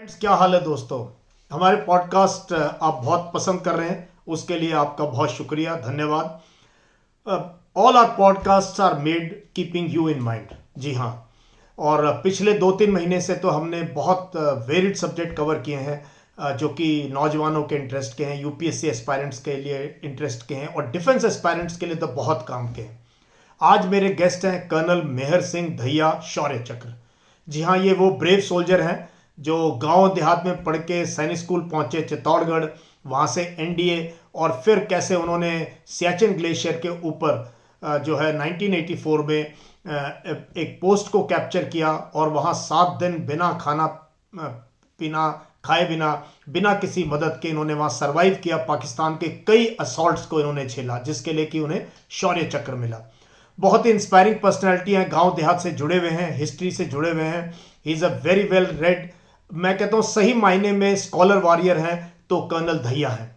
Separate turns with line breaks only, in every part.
Friends, क्या हाल है दोस्तों। हमारे पॉडकास्ट आप बहुत पसंद कर रहे हैं, उसके लिए आपका बहुत शुक्रिया, धन्यवाद। All our podcast are made keeping you in mind. जी हाँ। और पिछले 2-3 महीने से तो हमने बहुत वेरिड सब्जेक्ट कवर किए हैं, जो कि नौजवानों के इंटरेस्ट के हैं, यूपीएससी एस्पायरेंट्स के लिए इंटरेस्ट के हैं और डिफेंस एस्पायरेंट्स के लिए तो बहुत काम के हैं। आज मेरे गेस्ट हैं कर्नल मेहर सिंह धैया, शौर्य चक्र। जी हाँ, ये वो ब्रेव सोल्जर हैं जो गांव देहात में पढ़ के सैनिक स्कूल पहुंचे चित्तौड़गढ़, वहां से एनडीए, और फिर कैसे उन्होंने सियाचिन ग्लेशियर के ऊपर जो है 1984 में एक पोस्ट को कैप्चर किया और वहां 7 दिन बिना खाना पीना खाए बिना बिना किसी मदद के इन्होंने वहां सरवाइव किया। पाकिस्तान के कई असॉल्ट्स को इन्होंने झेला, जिसके लिए कि उन्हें शौर्य चक्र मिला। बहुत ही इंस्पायरिंग पर्सनैलिटी है, गांव देहात से जुड़े हुए हैं, हिस्ट्री से जुड़े हुए हैं। He is a very well read, मैं कहता हूं सही मायने में स्कॉलर वॉरियर हैं तो कर्नल धैया हैं।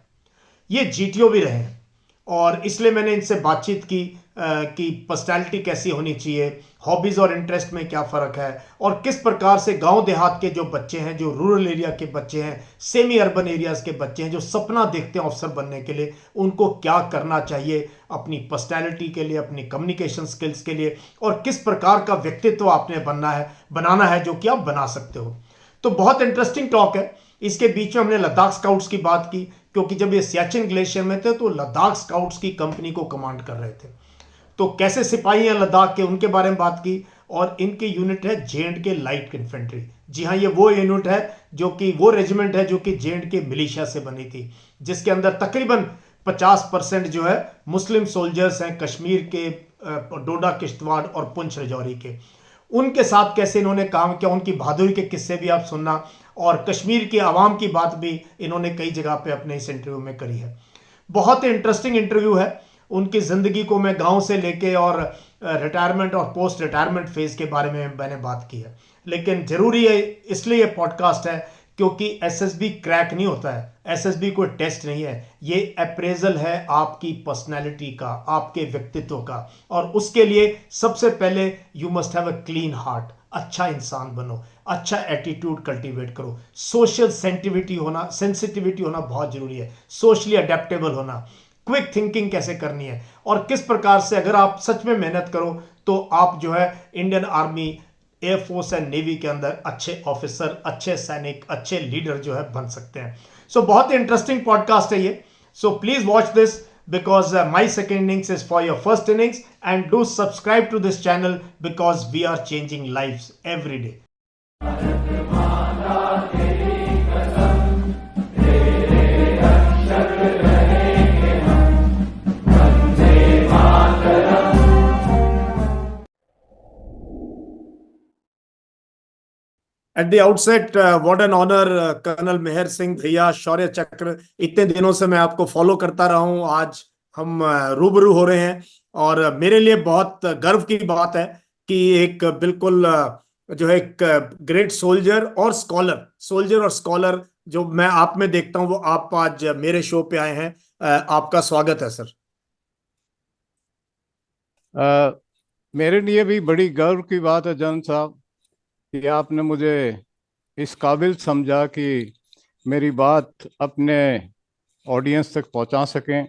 ये जीटीओ भी रहे हैं और इसलिए मैंने इनसे बातचीत की कि पर्सनैलिटी कैसी होनी चाहिए, हॉबीज़ और इंटरेस्ट में क्या फ़र्क है, और किस प्रकार से गांव देहात के जो बच्चे हैं, जो रूरल एरिया के बच्चे हैं, सेमी अर्बन एरियाज़ के बच्चे हैं, जो सपना देखते हैं ऑफिसर बनने के लिए, उनको क्या करना चाहिए अपनी पर्सनैलिटी के लिए, अपनी कम्युनिकेशन स्किल्स के लिए, और किस प्रकार का व्यक्तित्व आपने बनाना है जो कि आप बना सकते हो। तो बहुत इंटरेस्टिंग टॉक है। इसके बीच में हमने लद्दाख स्काउट्स की बात की, क्योंकि जब ये सियाचिन ग्लेशियर में थे तो लद्दाख स्काउट्स की कंपनी को कमांड कर रहे थे। तो कैसे सिपाही हैं लद्दाख के, उनके बारे में बात की। और इनके यूनिट है जेएंड के लाइट इन्फेंट्री। जी हाँ, ये वो यूनिट है जो कि वो रेजिमेंट है जो कि जेएंड के मिलिशिया से बनी थी, जिसके अंदर तकरीबन 50% जो है मुस्लिम सोल्जर्स हैं, कश्मीर के, डोडा किश्तवाड़ और पुंछ राजौरी के। उनके साथ कैसे इन्होंने काम किया, उनकी बहादुरी के किस्से भी आप सुनना, और कश्मीर की आवाम की बात भी इन्होंने कई जगह पे अपने इस इंटरव्यू में करी है। बहुत ही इंटरेस्टिंग इंटरव्यू है। उनकी ज़िंदगी को मैं गांव से लेके और रिटायरमेंट और पोस्ट रिटायरमेंट फेज़ के बारे में मैंने बात की है। लेकिन ज़रूरी है, इसलिए ये पॉडकास्ट है क्योंकि एसएसबी क्रैक नहीं होता है, एसएसबी कोई टेस्ट नहीं है, ये अप्रेजल है आपकी पर्सनैलिटी का, आपके व्यक्तित्व का। और उसके लिए सबसे पहले you must have a clean heart, अच्छा इंसान बनो, अच्छा एटीट्यूड कल्टीवेट करो, सोशल सेंसिटिविटी होना बहुत जरूरी है, सोशली अडेप्टेबल होना, क्विक थिंकिंग कैसे करनी है, और किस प्रकार से अगर आप सच में मेहनत करो तो आप जो है Indian army, air force and navy के अंदर अच्छे ऑफिसर, अच्छे सैनिक, अच्छे लीडर जो है बन सकते हैं। सो बहुत ही इंटरेस्टिंग पॉडकास्ट है ये। So please watch this because my second innings is for your first innings, and do subscribe to this channel because we are changing lives every day. At the outset, what an honor, colonel Mehar Singh भैया, शौर्य चक्र। इतने दिनों से मैं आपको follow करता रहा हूं, आज हम रूबरू हो रहे हैं, और मेरे लिए बहुत गर्व की बात है कि एक बिल्कुल जो है एक ग्रेट सोल्जर और स्कॉलर जो मैं आप में देखता हूं, वो आप आज मेरे शो पे आए हैं। आपका स्वागत है सर।
मेरे लिए भी बड़ी गर्व की बात है जन साहब कि आपने मुझे इस काबिल समझा कि मेरी बात अपने ऑडियंस तक पहुंचा सकें,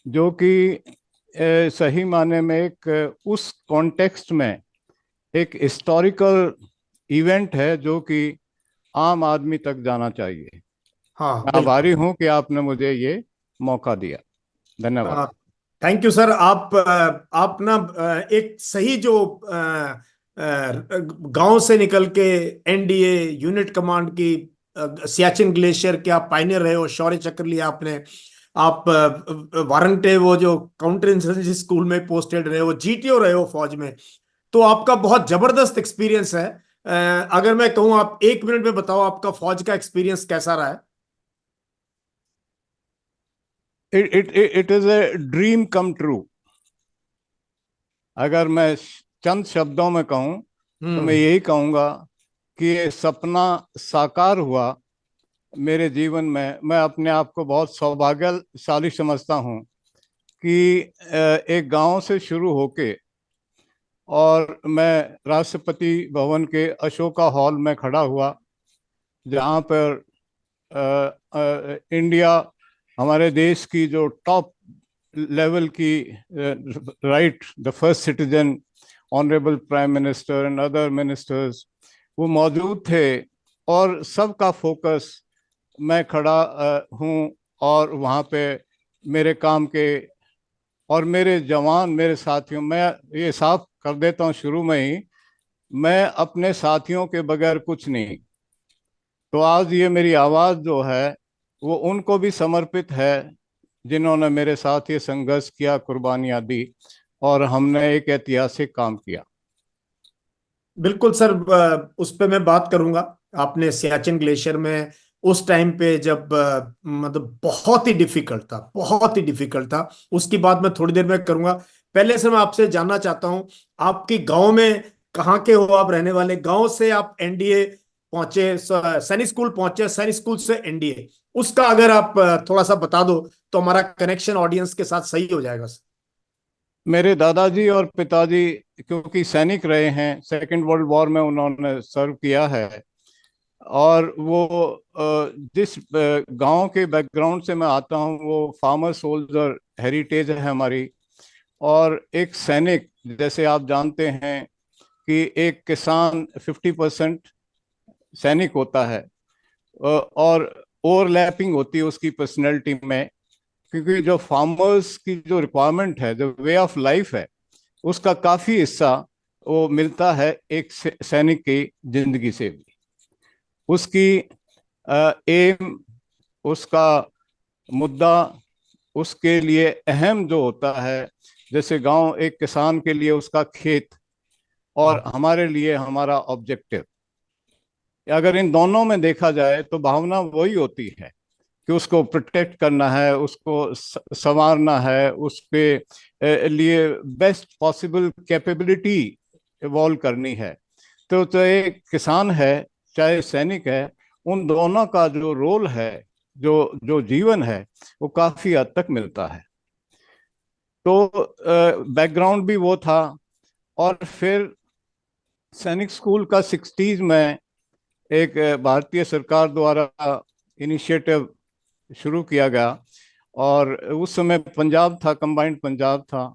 जो कि सही माने में उस कॉन्टेक्स्ट में एक हिस्टोरिकल इवेंट है जो कि आम आदमी तक जाना चाहिए।
हाँ,
मैं
बिल्कुल।
आभारी हूं कि आपने मुझे ये मौका दिया। धन्यवाद।
Thank you sir. आप ना एक सही जो गांव से निकल के एनडीए यूनिट कमांड की, सियाचिन ग्लेशियर के आप पायनियर रहे हो, शौर्य चक्र लिया आपने। आप वारंगटे वो जो काउंटर इंसर्जेंसी स्कूल में पोस्टेड रहे हो, जीटीओ रहे हो फौज में। तो आपका बहुत जबरदस्त एक्सपीरियंस है। अगर मैं कहूँ, आप 1 मिनट में बताओ आपका फौज का एक्सपीरियंस कैसा रहा है।
It is a dream come true. अगर मैं चंद शब्दों में कहूँ तो मैं
हम्म।
यही कहूँगा कि ये सपना साकार हुआ मेरे जीवन में। मैं अपने आप को बहुत सौभाग्यशाली समझता हूँ कि एक गांव से शुरू होके और मैं राष्ट्रपति भवन के अशोका हॉल में खड़ा हुआ जहाँ पर इंडिया, हमारे देश की जो टॉप लेवल की right, the first citizen, honourable prime minister and other ministers, वो मौजूद थे। और सबका फोकस, मैं खड़ा हूँ, और वहाँ पे मेरे काम के और मेरे जवान, मेरे साथियों, मैं ये साफ कर देता हूँ शुरू में ही, मैं अपने साथियों के बगैर कुछ नहीं। तो आज ये मेरी आवाज़ जो है वो उनको भी समर्पित है, जिन्होंने मेरे साथ ये संघर्ष किया, कुर्बानियाँ दी, और हमने एक ऐतिहासिक काम किया।
बिल्कुल सर, उस पे मैं बात करूंगा। आपने सियाचिन ग्लेशियर में उस टाइम पे जब मतलब बहुत ही डिफिकल्ट था, बहुत ही डिफिकल्ट था, उसकी बात मैं थोड़ी देर में करूंगा। पहले से मैं आपसे जानना चाहता हूं, आपकी गांव में कहाँ के हो आप रहने वाले? गांव से आप एनडीए पहुंचे, सैनिक स्कूल पहुंचे, सैनिक स्कूल से एनडीए, उसका अगर आप थोड़ा सा बता दो तो हमारा कनेक्शन ऑडियंस के साथ सही हो जाएगा सर।
मेरे दादाजी और पिताजी क्योंकि सैनिक रहे हैं, सेकेंड वर्ल्ड वॉर में उन्होंने सर्व किया है, और वो जिस गांव के बैकग्राउंड से मैं आता हूं, वो फार्मर सोल्जर हेरिटेज है हमारी। और एक सैनिक, जैसे आप जानते हैं कि एक किसान 50% सैनिक होता है, और ओवरलैपिंग होती है उसकी पर्सनैलिटी में, क्योंकि जो फार्मर्स की जो रिक्वायरमेंट है, जो वे ऑफ लाइफ है, उसका काफ़ी हिस्सा वो मिलता है एक सैनिक की जिंदगी से भी। उसकी एम, उसका मुद्दा, उसके लिए अहम जो होता है, जैसे गांव एक किसान के लिए उसका खेत, और
हाँ।
हमारे लिए हमारा ऑब्जेक्टिव, अगर इन दोनों में देखा जाए तो भावना वही होती है कि उसको प्रोटेक्ट करना है, उसको संवारना है, उसके लिए बेस्ट पॉसिबल कैपेबिलिटी इवॉल्व करनी है। तो एक किसान है, चाहे सैनिक है, उन दोनों का जो रोल है, जो जो जीवन है, वो काफी हद तक मिलता है। तो बैकग्राउंड भी वो था। और फिर सैनिक स्कूल का 60s में एक भारतीय सरकार द्वारा इनिशिएटिव शुरू किया गया, और उस समय पंजाब था, कंबाइंड पंजाब था।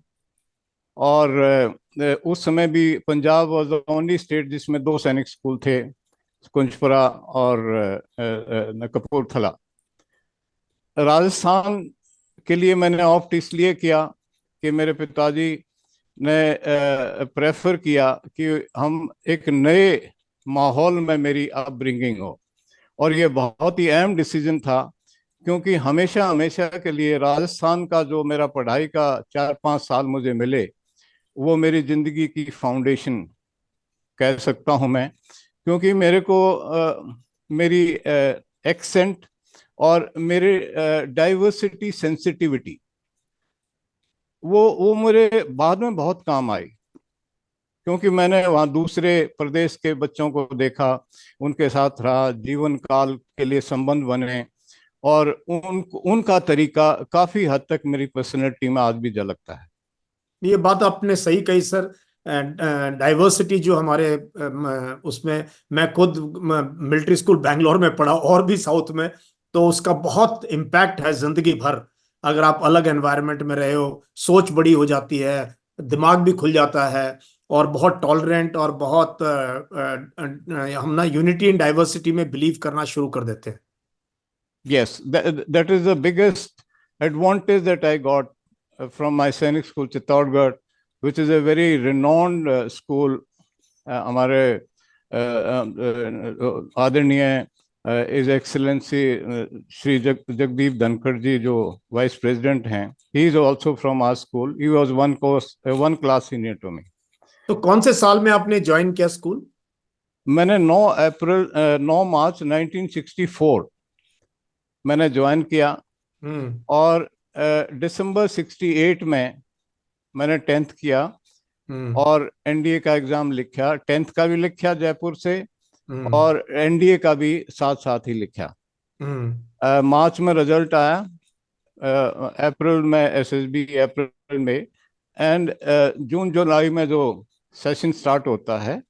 और उस समय भी Punjab was the only state जिसमें दो सैनिक स्कूल थे, कुंजपुरा और कपूरथला। राजस्थान के लिए मैंने ऑप्ट इसलिए किया कि मेरे पिताजी ने प्रेफर किया कि हम एक नए माहौल में मेरी अपब्रिंगिंग हो। और ये बहुत ही अहम डिसीजन था, क्योंकि हमेशा हमेशा के लिए राजस्थान का जो मेरा पढ़ाई का 4-5 साल मुझे मिले, वो मेरी ज़िंदगी की फाउंडेशन कह सकता हूँ मैं। क्योंकि मेरे को मेरी एक्सेंट और मेरे डाइवर्सिटी सेंसिटिविटी, वो मेरे बाद में बहुत काम आई, क्योंकि मैंने वहाँ दूसरे प्रदेश के बच्चों को देखा, उनके साथ रहा, जीवन काल के लिए संबंध बने, और उनका तरीका काफी हद तक मेरी पर्सनैलिटी में आज भी झलकता है।
ये बात आपने सही कही सर। डाइवर्सिटी जो हमारे उसमें, मैं खुद मिलिट्री स्कूल बैंगलोर में पढ़ा और भी साउथ में, तो उसका बहुत इम्पैक्ट है जिंदगी भर। अगर आप अलग एनवायरनमेंट में रहे हो, सोच बड़ी हो जाती है, दिमाग भी खुल जाता है, और बहुत टॉलरेंट, और बहुत हम ना यूनिटी इन डाइवर्सिटी में बिलीव करना शुरू कर देते हैं।
Yes, that is the biggest advantage that I got from my Sainik School, Chittorgarh, which is a very renowned school. हमारे आदरणीय इज एक्सेलेंसी श्री जगदीप धनखड़ जी, जो वाइस प्रेसिडेंट हैं, he is also from our school. He was one class senior to me.
तो कौन से साल में आपने ज्वाइन किया स्कूल?
मैंने 9 मार्च 1964 मैंने ज्वाइन किया।
हम्म।
और दिसंबर 68 में मैंने 10th किया,
हम्म।
और एनडीए का एग्ज़ाम लिखा, 10th का भी लिखा जयपुर से,
हम्म।
और एनडीए का भी साथ साथ ही लिखा।
हम्म।
मार्च में रिजल्ट आया, अप्रैल में एसएसबी, अप्रैल में, एंड जून जुलाई में जो सेशन स्टार्ट होता है,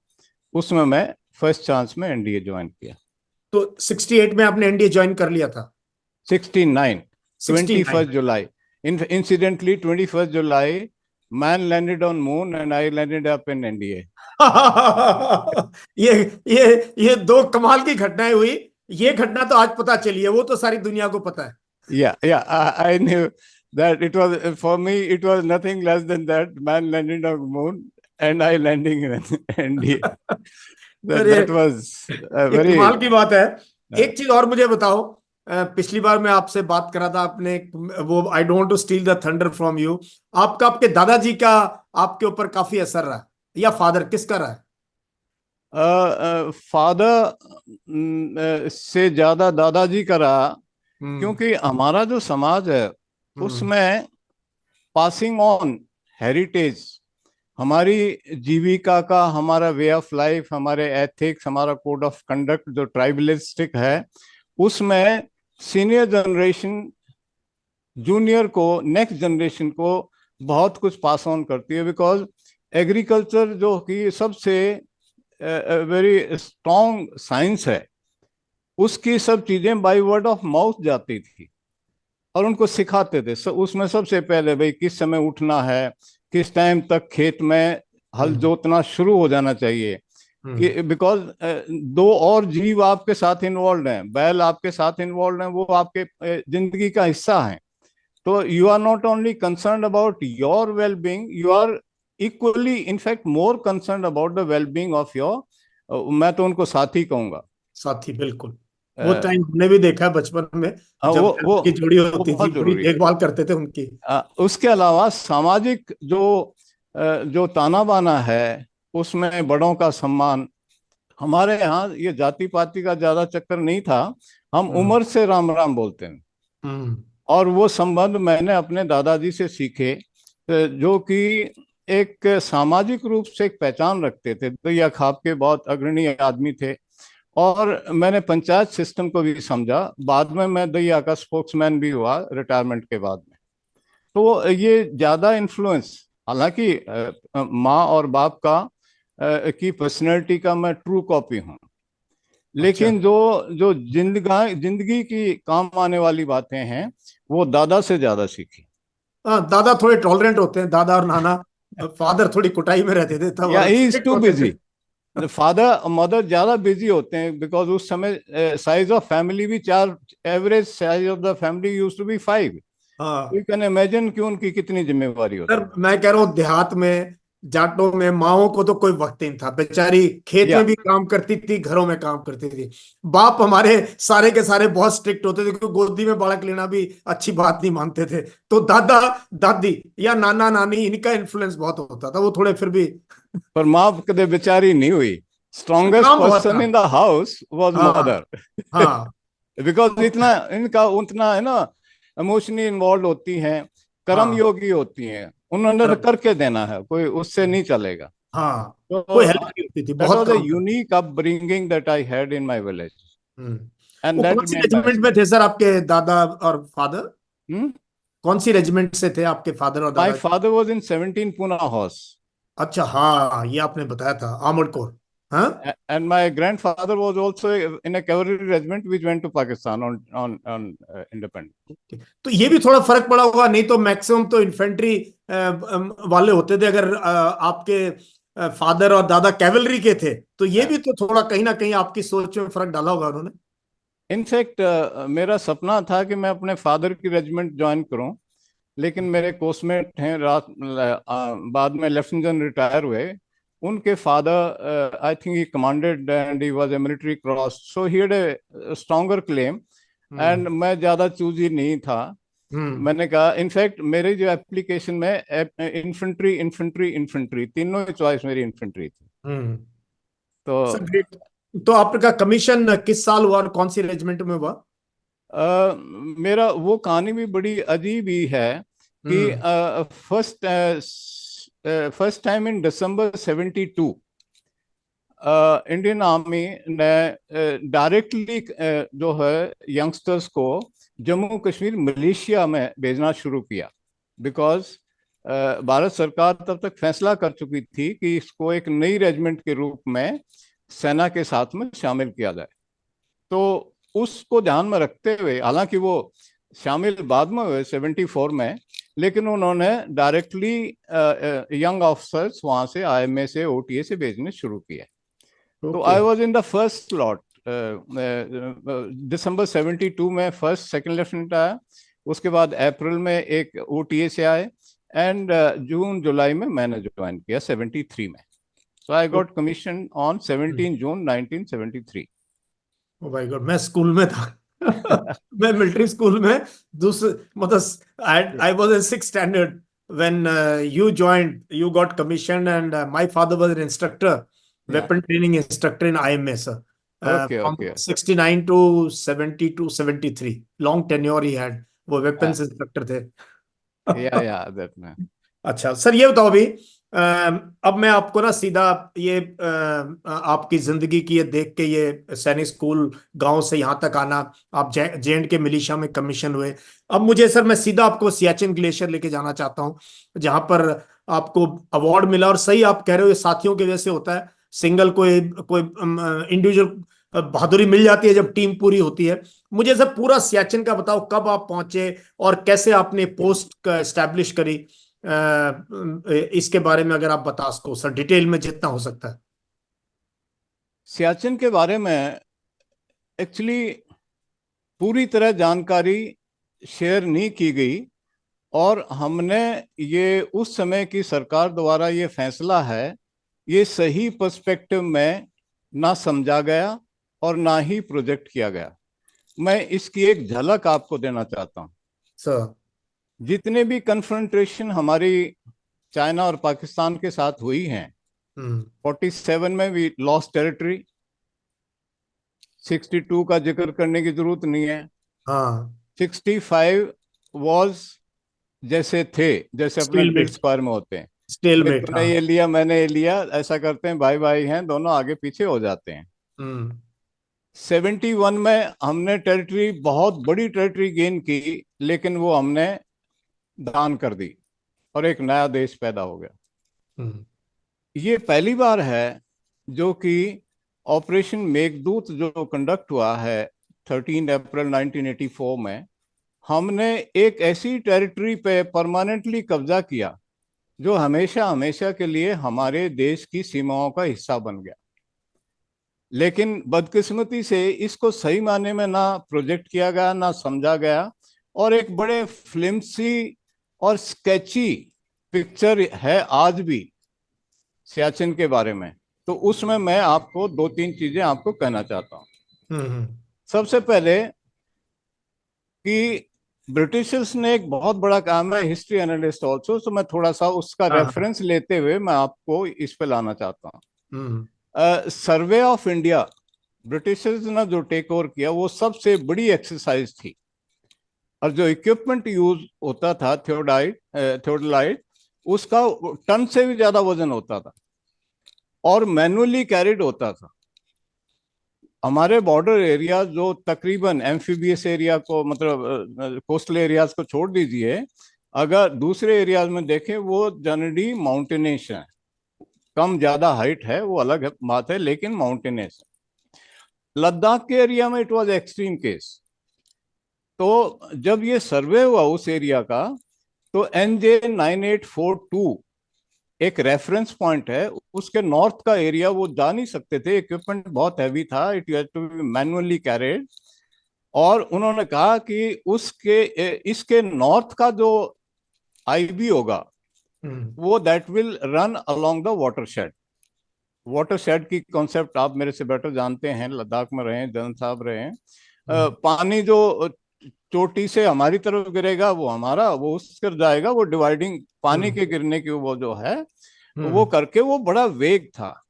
उसमें मैं फर्स्ट चांस में एनडीए ज्वाइन किया।
तो 68 में आपने एनडीए ज्वाइन कर लिया था?
69,
69।
21st July. Incidentally, 21st July, man landed on moon and I landed up in NDA.
ये ये दो कमाल की घटनाएं हुई। ये घटना तो आज पता चली है, वो तो सारी दुनिया को पता है।
Yeah, I knew that it was, for me, it was nothing less than that. Man landing on moon and I landing in NDA.
अरे
That was a
ये
very,
कमाल की बात है। एक चीज और मुझे बताओ, पिछली बार मैं आपसे बात करा था, आपने वो I don't to steal the thunder from you, आपका आपके दादाजी का आपके ऊपर काफी असर रहा, या फादर, किसका रहा है?
फादर से ज्यादा दादाजी का रहा,
हम्म।
क्योंकि हमारा जो समाज है
हम्म।
उसमें पासिंग ऑन हेरिटेज, हमारी जीविका का, हमारा वे ऑफ लाइफ, हमारे एथिक्स, हमारा कोड ऑफ कंडक्ट जो ट्राइबलिस्टिक है, उसमें सीनियर जनरेशन जूनियर को, नेक्स्ट जनरेशन को बहुत कुछ पास ऑन करती है। बिकॉज एग्रीकल्चर जो कि सबसे वेरी स्ट्रॉन्ग साइंस है, उसकी सब चीजें बाय वर्ड ऑफ माउथ जाती थी और उनको सिखाते थे। उसमें सबसे पहले भाई किस समय उठना है, किस टाइम तक खेत में हल
हम्म।
जोतना शुरू हो जाना चाहिए,
हम्म।
कि बिकॉज दो और जीव आपके साथ इन्वॉल्व हैं, बैल आपके साथ इन्वॉल्व हैं, वो आपके जिंदगी का हिस्सा हैं। तो you are not only concern about your well being, you are equally in fact more concern about the well being of your, मैं तो उनको साथी कहूंगा।
साथी, बिल्कुल। वो टाइम हमने भी देखा है बचपन में, जब की जोड़ी
वो
होती थी,
बहुत
बड़ी
जरूरी है।
देखभाल करते थे उनकी।
उसके अलावा सामाजिक जो ताना बाना है, उसमें बड़ों का सम्मान। हमारे यहाँ ये जाति पाति का ज्यादा चक्कर नहीं था, हम
हम्म।
उम्र से राम राम बोलते हैं।
हम्म।
और वो संबंध मैंने अपने दादाजी से सीखे, जो कि एक सामाजिक रूप से एक पहचान रखते थे। तो यह खाप के बहुत अग्रणी आदमी थे। और मैंने पंचायत सिस्टम को भी समझा। बाद में मैं दैया का स्पोक्समैन भी हुआ रिटायरमेंट के बाद में। तो ये ज्यादा इन्फ्लुएंस, हालांकि माँ और बाप का की पर्सनैलिटी का मैं ट्रू कॉपी हूँ,
अच्छा।
लेकिन जो जो जिंदगी की काम आने वाली बातें हैं, वो दादा से ज्यादा सीखी।
हाँ, दादा थोड़े टॉलरेंट होते हैं, दादा और नाना। फादर थोड़ी कुटाई में रहते थे तब,
या
और
ही इज
स्ट्रिक्ट
टू
होते थे।
बिजी, फादर मदर ज्यादा बिजी होते हैं, बिकॉज उस समय साइज ऑफ फैमिली भी चार, average size of the family use to be 5।
हाँ।
यू कैन इमेजिन कि उनकी कितनी जिम्मेवारी
सर,
होती है।
मैं कह रहा हूँ देहात में, जाटों में माओ को तो कोई वक्त ही नहीं था, बेचारी खेत
या
में भी काम करती थी, घरों में काम करती थी। बाप हमारे सारे के सारे बहुत स्ट्रिक्ट होते थे, क्योंकि गोदी में बालक लेना भी अच्छी बात नहीं मानते थे। तो दादा दादी या नाना नानी, इनका इन्फ्लुएंस बहुत होता था, वो थोड़े फिर भी।
पर माँ कदे बेचारी नहीं हुई। स्ट्रॉन्गेस्ट
काम बहुत
पर्सन
था।
इन द हाउस वाज
हाँ।
मदर।
हाँ।
बिकॉज इतना इनका उतना है ना, इमोशनली इन्वॉल्व होती हैं, कर्म
हाँ।
योगी होती हैं, उन्होंने तो
कर्म।
करके देना है, कोई उससे नहीं चलेगा।
हाँ। कोई हेल्प
तो
नहीं होती थी,
that
बहुत
was a
काम था।
unique upbringing that I had in my village,
hmm.
and
वो
that
कौन सी
remained my
रेजिमेंट में
strength.
थे सर आपके दादा और फादर?
Hmm?
कौन सी रेजिमेंट से थे आपके फादर और
My
दादा?
father was in 17 Pune Horse,
अच्छा, हाँ, ये आपने बताया था, आर्मर्ड कोर। हाँ।
and my grandfather was also in a cavalry regiment which went to Pakistan on independence.
तो ये भी थोड़ा फर्क पड़ा होगा, नहीं तो मैक्सिमम तो इन्फेंट्री वाले होते थे। अगर आपके फादर और दादा कैवलरी के थे, तो ये भी तो थोड़ा कहीं ना कहीं आपकी सोच में फर्क डाला होगा उन्होंने।
इनफैक्ट मेरा सपना था कि मैं अपने फादर की रेजिमेंट ज्वाइन करूं, लेकिन मेरे कोर्समेट हैं, बाद में लेफ्टिनेंट जनरल रिटायर हुए, उनके father I think he commanded and he was a military cross, so he had a stronger claim,
hmm.
And मैं ज़्यादा चूजी नहीं था।
हम्म।
मैंने कहा, इनफैक्ट मेरे जो एप्लीकेशन में इन्फेंट्री इन्फेंट्री इन्फेंट्री तीनों चॉइस मेरी इन्फेंट्री थी।
हम्म।
तो
सर ग्रेट। तो आपका कमीशन किस साल हुआ और कौन सी रेजिमेंट में हुआ?
मेरा वो कहानी भी बड़ी अजीब ही है कि
hmm.
First first time in December 72 Indian army ने डायरेक्टली जो है यंगस्टर्स को जम्मू कश्मीर मलेशिया में भेजना शुरू किया। बिकॉज भारत सरकार तब तक फैसला कर चुकी थी कि इसको एक नई रेजिमेंट के रूप में सेना के साथ में शामिल किया जाए। तो उसको ध्यान में रखते हुए, हालांकि वो शामिल बाद में हुए 74 में, लेकिन उन्होंने डायरेक्टली यंग ऑफिसर्स वहां से आईएमए से ओटीए से भेजने शुरू किए। तो
okay.
I was in the first slot. December 72 में फर्स्ट सेकंड लेफ्टिनेंट आया, उसके बाद अप्रैल में एक ओटीए से आए, एंड जून जुलाई में मैंने ज्वाइन किया 73 में। So I got commission on 17 June 1973।
Oh my god, मैं स्कूल में था। मैं मिलिट्री स्कूल में दूसरे, मतलब I was in 6th standard when you joined, you got commission, and my father was an instructor,
या
weapon training instructor in IMA sir,
okay
from
okay
69 to 72 73, long tenure ही had, वो weapons instructor थे।
या that में।
अच्छा sir, ये बताओ अभी, अब मैं आपको ना सीधा ये आपकी जिंदगी की ये देख के, ये सैनिक स्कूल गांव से यहाँ तक आना, आप जे एंड के मिलिशिया में कमीशन हुए, अब मुझे सर, मैं सीधा आपको सियाचिन ग्लेशियर लेके जाना चाहता हूँ, जहां पर आपको अवार्ड मिला। और सही आप कह रहे हो, ये साथियों की वजह से होता है, सिंगल कोई कोई इंडिविजुअल बहादुरी मिल जाती है जब टीम पूरी होती है। मुझे सर पूरा सियाचिन का बताओ, कब आप पहुंचे और कैसे आपने पोस्ट एस्टैब्लिश करी, इसके बारे में अगर आप बता सको सर, डिटेल में जितना हो सकता है।
सियाचिन के बारे में एक्चुअली पूरी तरह जानकारी शेयर नहीं की गई, और हमने ये उस समय की सरकार द्वारा ये फैसला है, ये सही पर्सपेक्टिव में ना समझा गया और ना ही प्रोजेक्ट किया गया। मैं इसकी एक झलक आपको देना चाहता हूँ।
सर।
जितने भी कन्फ्रंटेशन हमारी चाइना और पाकिस्तान के साथ हुई हैं, 47 में वी लॉस्ट टेरिटरी, 62 का जिक्र करने की जरूरत नहीं है,
हाँ।
65 वॉज जैसे थे, जैसे अपने ड्रिल
स्टेलमेट।
स्क्वायर में होते हैं कि
स्टेलमेट,
तूने
हाँ।
ये लिया मैंने ये लिया, ऐसा करते हैं, भाई भाई हैं दोनों, आगे पीछे हो जाते हैं।
हम्म।
71 में हमने टेरिटरी, बहुत बड़ी टेरिटरी गेन की, लेकिन वो हमने दान कर दी और एक नया देश पैदा हो गया।
हम्म।
ये पहली बार है जो कि ऑपरेशन मेघदूत जो कंडक्ट हुआ है 13 अप्रैल 1984 में, हमने एक ऐसी टेरिटरी पे परमानेंटली कब्जा किया जो हमेशा हमेशा के लिए हमारे देश की सीमाओं का हिस्सा बन गया। लेकिन बदकिस्मती से इसको सही मायने में ना प्रोजेक्ट किया गया, ना समझा गया, और एक बड़े फ्लिम्सी और स्केची पिक्चर है आज भी सियाचिन के बारे में। तो उसमें मैं आपको दो तीन चीजें आपको कहना चाहता हूँ।
हम्म।
सबसे पहले कि ब्रिटिशर्स ने एक बहुत बड़ा काम है, हिस्ट्री एनालिस्ट ऑल्सो, तो मैं थोड़ा सा उसका
हाँ हाँ।
रेफरेंस लेते हुए मैं आपको इस पे लाना चाहता हूँ।
हम्म।
सर्वे ऑफ इंडिया ब्रिटिशर्स ने जो टेक ओवर किया, वो सबसे बड़ी एक्सरसाइज थी, और जो इक्विपमेंट यूज होता था थियोडोलाइट, उसका टन से भी ज्यादा वजन होता था और मैनुअली कैरिड होता था। हमारे बॉर्डर एरिया जो तकरीबन एम्फीबियस एरिया को, मतलब कोस्टल एरियाज को छोड़ दीजिए, अगर दूसरे एरियाज में देखें वो जनरली माउंटेनियस है, कम ज्यादा हाइट है वो अलग बात है, लेकिन माउंटेनियस है। लद्दाख के एरिया में इट वाज एक्सट्रीम केस। तो जब ये सर्वे हुआ उस एरिया का, तो NJ9842 एक रेफरेंस पॉइंट है, उसके नॉर्थ का एरिया वो जा नहीं सकते थे, इक्विपमेंट बहुत हैवी था, it had to be manually carried. और उन्होंने कहा कि उसके इसके नॉर्थ का जो आईबी होगा वो that will run along the watershed. Watershed की कॉन्सेप्ट आप मेरे से बेटर जानते हैं, लद्दाख में रहे हैं, जन साहब रहे हैं। पानी जो चोटी से हमारी तरफ गिरेगा वो हमारा, वो उस कर जाएगा, वो डिवाइडिंग पानी के गिरने की वो जो है वो करके, वो बड़ा वेग था।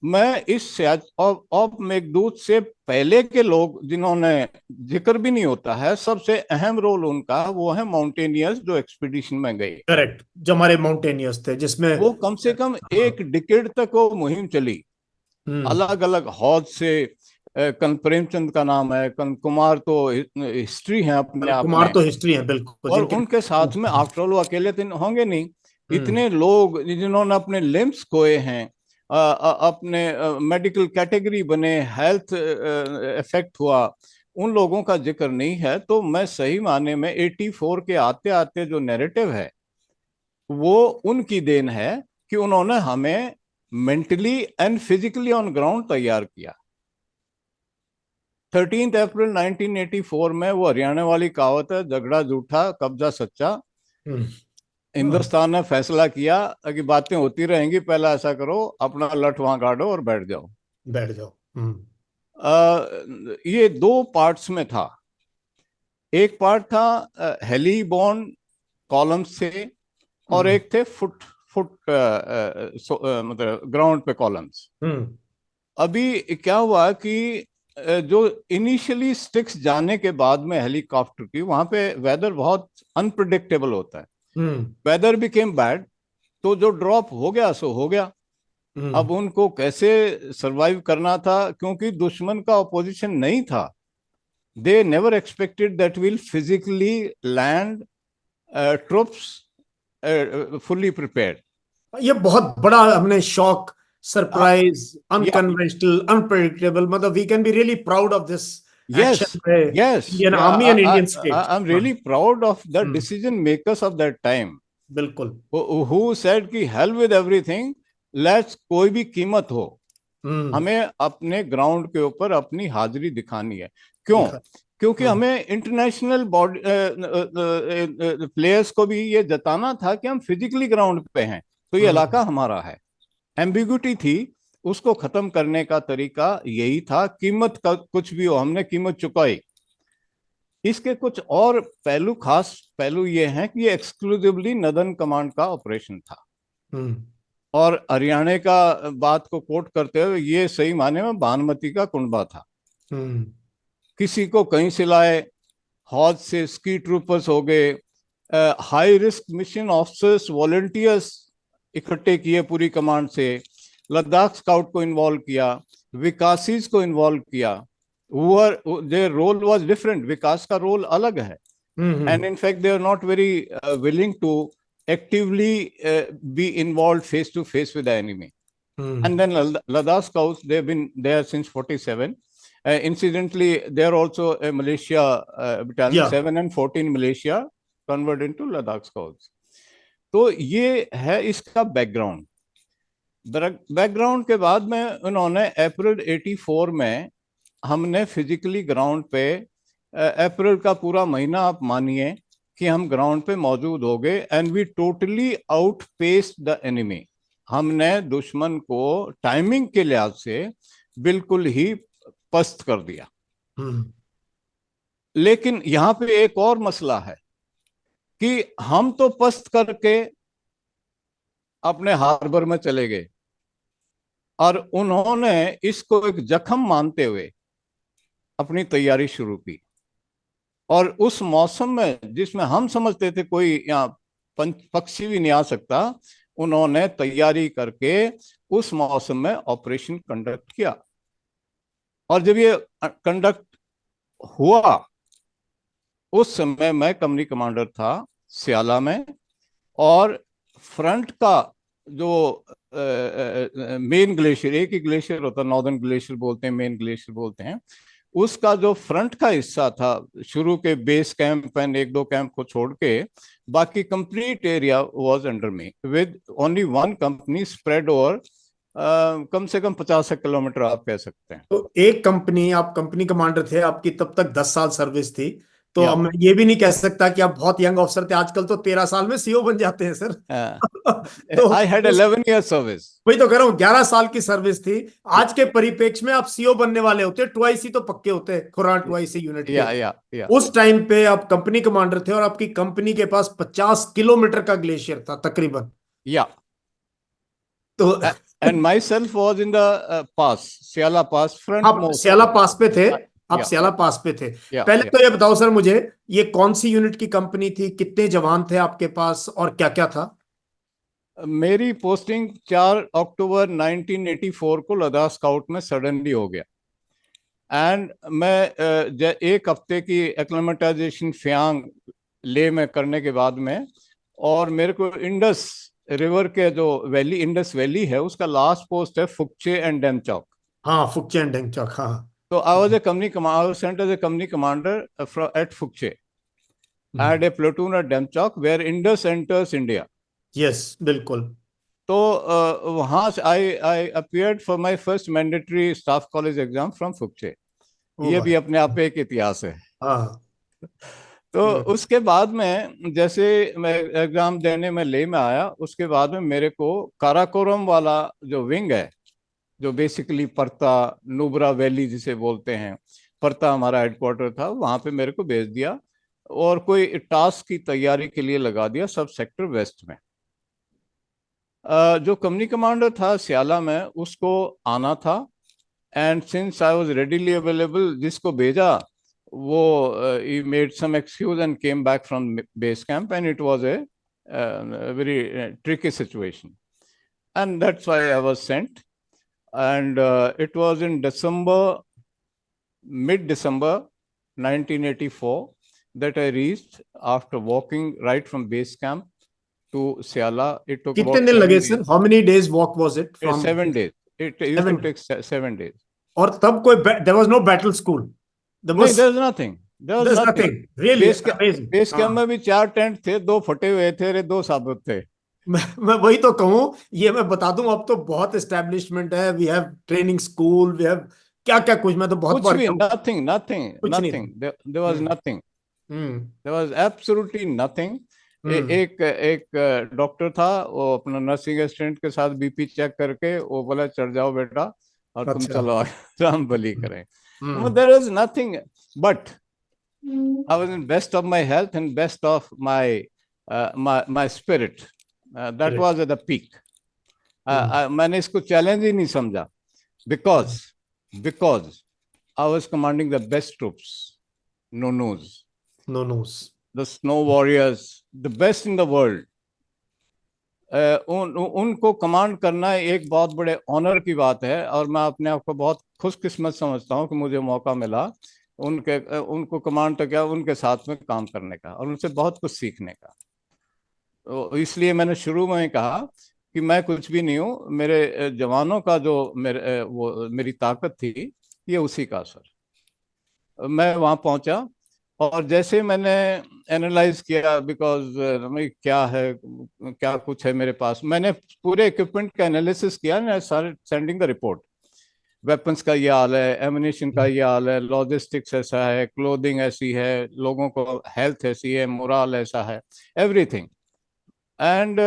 मैं इस ऑफ मेघदूत से पहले के लोग जिन्होंने जिक्र भी नहीं होता है, सबसे अहम रोल उनका वो है माउंटेनियर्स जो एक्सपीडिशन में गए।
करेक्ट, जो हमारे माउंटेनियर्स थे, जिसमें
वो कम से कम एक डिकेड तक वो मुहिम चली, अलग अलग हौज से। प्रेमचंद का नाम है, कुमार तो हिस्ट्री है अपने आप
कुमार
में,
तो हिस्ट्री है बिल्कुल,
और
जिनके
उनके साथ में आफ्टर ऑल वो अकेले तो होंगे नहीं, इतने लोग जिन्होंने अपने लिम्स खोए हैं, अपने मेडिकल कैटेगरी बने, हेल्थ इफेक्ट हुआ, उन लोगों का जिक्र नहीं है। तो मैं सही माने में 84 के आते आते जो नैरेटिव है वो उनकी देन है कि उन्होंने हमें mentally and physically on ground तैयार किया। 13 अप्रैल 1984 में वो हरियाणा वाली कहावत है, झगड़ा झूठा कब्जा सच्चा।
हम्म, हाँ,
हिंदुस्तान ने फैसला किया कि बातें होती रहेंगी, पहला ऐसा करो अपना लठ वहां गाड़ो और बैठ जाओ।
बैठ जाओ।
ये दो पार्ट्स में था। एक पार्ट था हेली बॉर्न कॉलम्स से, और
हम्म,
एक थे फुट फुट मतलब ग्राउंड पे कॉलम्स।
हम्म,
अभी क्या हुआ कि जो इनिशियली स्टिक्स जाने के बाद में हेलीकॉप्टर की, वहां पे वेदर बहुत अनप्रिडिक्टेबल होता है।
हम्म,
वेदर बिकेम बैड, तो जो ड्रॉप हो गया सो हो गया।
हम्म,
अब उनको कैसे सरवाइव करना था, क्योंकि दुश्मन का ऑपोजिशन नहीं था। They never expected that will physically land troops fully prepared.
ये बहुत बड़ा हमने शॉक, सरप्राइज,
या
अनकन्वेंशनल, अनप्रेडिक्टेबल, मतलब we can be really proud of this
yes,
action by
yes,
Indian
yeah,
army and Indian state.
I'm
हाँ,
really proud of the
hmm,
decision makers of that time
बिल्कुल।
who said कि hell with everything, let's कोई भी कीमत हो,
हम्म,
हमें अपने ground के ऊपर अपनी हाजिरी दिखानी है। क्यों?
दिखा।
क्योंकि
हम्म,
हमें इंटरनेशनल बॉडी प्लेयर्स को भी ये जताना था कि हम फिजिकली ग्राउंड पे हैं, तो ये
हम्म,
इलाका हमारा है। एम्बिग्यूटी थी, उसको खत्म करने का तरीका यही था। कीमत का कुछ भी हो, हमने कीमत चुकाई। इसके कुछ और पहलू, खास पहलू ये हैं कि ये एक्सक्लूसिवली नदन कमांड का ऑपरेशन था।
हम्म,
और हरियाणा का बात को कोट करते हुए, ये सही माने में भानुमति का कुंडबा था।
हम्म,
किसी को कहीं से लाए, हौज से स्की ट्रूपर्स हो गए, high risk mission officers, volunteers इकट्ठे किए पूरी कमांड से, लद्दाख स्काउट को इन्वॉल्व किया, विकासीज को इन्वॉल्व किया। देयर रोल वाज डिफरेंट, विकास का रोल अलग है।
हम्म,
And in fact they are not very willing to actively be involved face to face with the enemy.
Hmm,
And then Ladakh scouts, they've been there since 47. Incidentally, they are also a militia battalion,
या
7 and 14 militia converted into Ladakh scouts. तो ये है इसका background. Background के बाद में उन्होंने अप्रैल 84 में, हमने फिजिकली ग्राउंड पे अप्रैल का पूरा महीना आप मानिए कि हम ग्राउंड पे मौजूद हो गए, and we totally outpaced the enemy. हमने दुश्मन को टाइमिंग के लिहाज से बिल्कुल ही पस्त कर दिया।
हम्म,
लेकिन यहां पे एक और मसला है कि हम तो पस्त करके अपने हार्बर में चले गए, और उन्होंने इसको एक जख्म मानते हुए अपनी तैयारी शुरू की। और उस मौसम में जिसमें हम समझते थे कोई यहाँ पक्षी भी नहीं आ सकता, उन्होंने तैयारी करके उस मौसम में ऑपरेशन कंडक्ट किया। और जब ये कंडक्ट हुआ, उस समय मैं कंपनी कमांडर था सियाला में, और फ्रंट का जो मेन ग्लेशियर, एक ही ग्लेशियर होता है, नॉर्दर्न ग्लेशियर बोलते हैं, मेन ग्लेशियर बोलते हैं, उसका जो फ्रंट का हिस्सा था, शुरू के बेस कैंप एंड एक दो कैंप को छोड़ के, बाकी complete area was under me with only one company spread over कम से कम 50 किलोमीटर आप कह सकते हैं।
तो एक कंपनी, आप कंपनी कमांडर थे, आपकी तब तक 10 साल सर्विस थी। तो
या
अब मैं ये भी नहीं कह सकता कि आप बहुत यंग ऑफिसर थे, आजकल तो 13 साल में सीओ बन जाते हैं सर। तो
आई हैड
उस
11 ईयर सर्विस।
वही तो कह रहा हूँ, 11 साल की सर्विस थी। आज के परिप्रेक्ष्य में आप सीओ बनने वाले होते, ट्वाइस ही तो पक्के होते खुरान, ट्वाइस ही यूनिट के।
या
उस टाइम पे आप कंपनी कमांडर थे और आपकी कंपनी के पास 50 किलोमीटर का ग्लेशियर था तकरीबन।
या
तो
and myself was in the pass, Siala pass, front
आप
मोस्ट।
स्याला पास पे थे। आप
या
स्याला पास पे थे।
या
पहले तो ये बताओ सर मुझे, ये कौन सी यूनिट की कंपनी थी, कितने जवान थे आपके पास और क्या क्या था?
मेरी पोस्टिंग 4 अक्टूबर 1984 को लद्दाख स्काउट में सडनली हो गया। एंड मैं एक हफ्ते की एक्लेमेटाइजेशन फ्यांग ले में करने के बाद में, और मेरे को इंडस रिवर के जो वैली, इंडस वैली है, उसका लास्ट पोस्ट है फुकचे एंड डेमचौक.
हाँ, फुकचे एंड डेंगचौक, हाँ.
So I was a company I was sent as a company commander at Fukche. I had a platoon at Demchok where Indus enters India.
Yes, बिल्कुल.
तो वहाँ से I appeared for my first mandatory staff college exam from Fukche. ये भी अपने आप में एक इतिहास है.
हाँ.
तो उसके बाद में जैसे मैं एग्जाम देने में ले में आया, उसके बाद में मेरे को काराकोरम वाला जो विंग है, जो बेसिकली परता नुब्रा वैली जिसे बोलते हैं, परता हमारा हेडक्वार्टर था, वहां पे मेरे को भेज दिया और कोई टास्क की तैयारी के लिए लगा दिया सब सेक्टर वेस्ट में. जो कंपनी कमांडर था सियाला में, उसको आना था. And since I was readily available, जिसको भेजा वो he made some excuse and came back from base camp, and it was a very tricky situation, and that's why I was sent. And it was in December, mid-December 1984 that I reached after walking right from base camp to Siala. It took
कितने
about
दिन
7
लगे
days.
Sir? How many days walk was it from?
7 days. It used
7
to take 7 days.
और तब कोई there was no battle school. There was
there's nothing.
there's nothing. Really amazing.
Base
हाँ.
Camp में भी 4 tent थे, 2 फटे हुए थे, 2 साबुत थे.
मैं वही तो कहूँ, ये मैं बता दूं, अब तो बहुत एस्टेब्लिशमेंट है. We have training school, we have क्या क्या कुछ. मैं तो बहुत
कुछ
बार
भी nothing. There was
hmm.
nothing.
Hmm.
There was absolutely nothing. एक डॉक्टर था, वो अपना नर्सिंग असिस्टेंट के साथ बीपी चेक करके वो बोला चढ़ जाओ बेटा और तुम
अच्छा.
चलो, राम बली करें.
हम्म.
There was nothing, but I was in best of my health and best of my spirit. That
Correct.
was at the peak. मैंने इसको चैलेंज ही नहीं समझा, because I was commanding the best troops, Nunus, the snow warriors, the best in the world. उनको command करना एक बहुत बड़े honour की बात है, और मैं अपने आप को बहुत खुशकिस्मत समझता हूँ कि मुझे मौका मिला उनको कमांड तो क्या, उनके साथ में काम करने का और उनसे बहुत कुछ सीखने का. तो इसलिए मैंने शुरू में ही कहा कि मैं कुछ भी नहीं हूँ, मेरे जवानों का जो मेरी ताकत थी, ये उसी का असर. मैं वहाँ पहुँचा और जैसे मैंने एनालाइज किया, बिकॉज क्या है, क्या कुछ है मेरे पास, मैंने पूरे इक्विपमेंट का एनालिसिस किया ना, सेंडिंग द रिपोर्ट. वेपन्स का ये हाल है, एमिनेशन का ये हाल है, लॉजिस्टिक्स ऐसा है, क्लोथिंग ऐसी है, लोगों को हेल्थ ऐसी है, मोरल ऐसा है, everything. And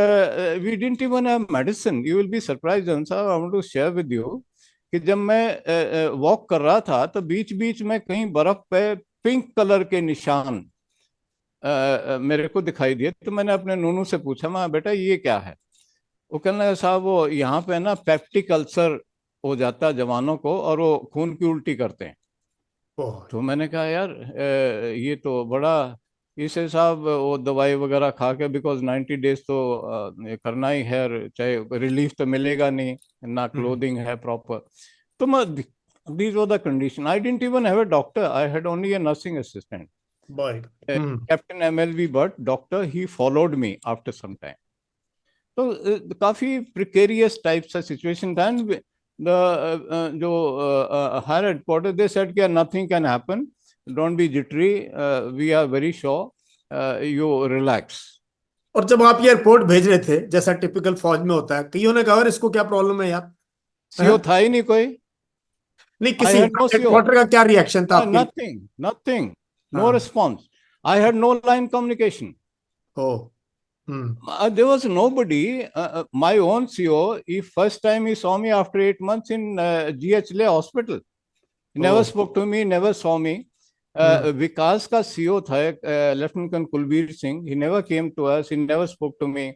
we didn't even have medicine. You will be surprised, Ansa. I want to share with you कि जब मैं वॉक कर रहा था तो बीच बीच में कहीं बर्फ पे पिंक कलर के निशान मेरे को दिखाई दिए. तो मैंने अपने नूनू से पूछा, मैं बेटा ये क्या है? वो कहने लगा साहब वो यहाँ पे ना पेप्टिक अल्सर हो जाता है जवानों को और वो खून की उल्टी करते हैं. तो मैंने कहा यार ये तो बड़ा, इसे साहब वो दवाई वगैरह खा के, बिकॉज 90 डेज तो करना ही है, चाहे रिलीफ तो मिलेगा नहीं, ना क्लोथिंग है प्रॉपर. तो मैं these were the condition. I didn't even have a doctor. I had only a nursing assistant. Captain MLV Butt, doctor, he followed me after some time. तो काफी प्रिकेरियस टाइप सा सिचुएशन था. जो higher headquarter they said कि nothing can happen, don't be jittery, we are very sure, you relax.
और जब आप ये रिपोर्ट भेज रहे थे, जैसा टिपिकल फौज में होता है, कईयों ने कहा इसको क्या प्रॉब्लम है यार?
सीओ था ही नहीं कोई.
नहीं, किसी हेडक्वार्टर का क्या रिएक्शन था?
Nothing, no response. I had no line communication. There was nobody. My own CO, he first time he saw me after 8 months in GHLA hospital. He never spoke to me, never saw me. विकास का CO था lieutenant Kulbir Singh. He never came to us. He never spoke to me.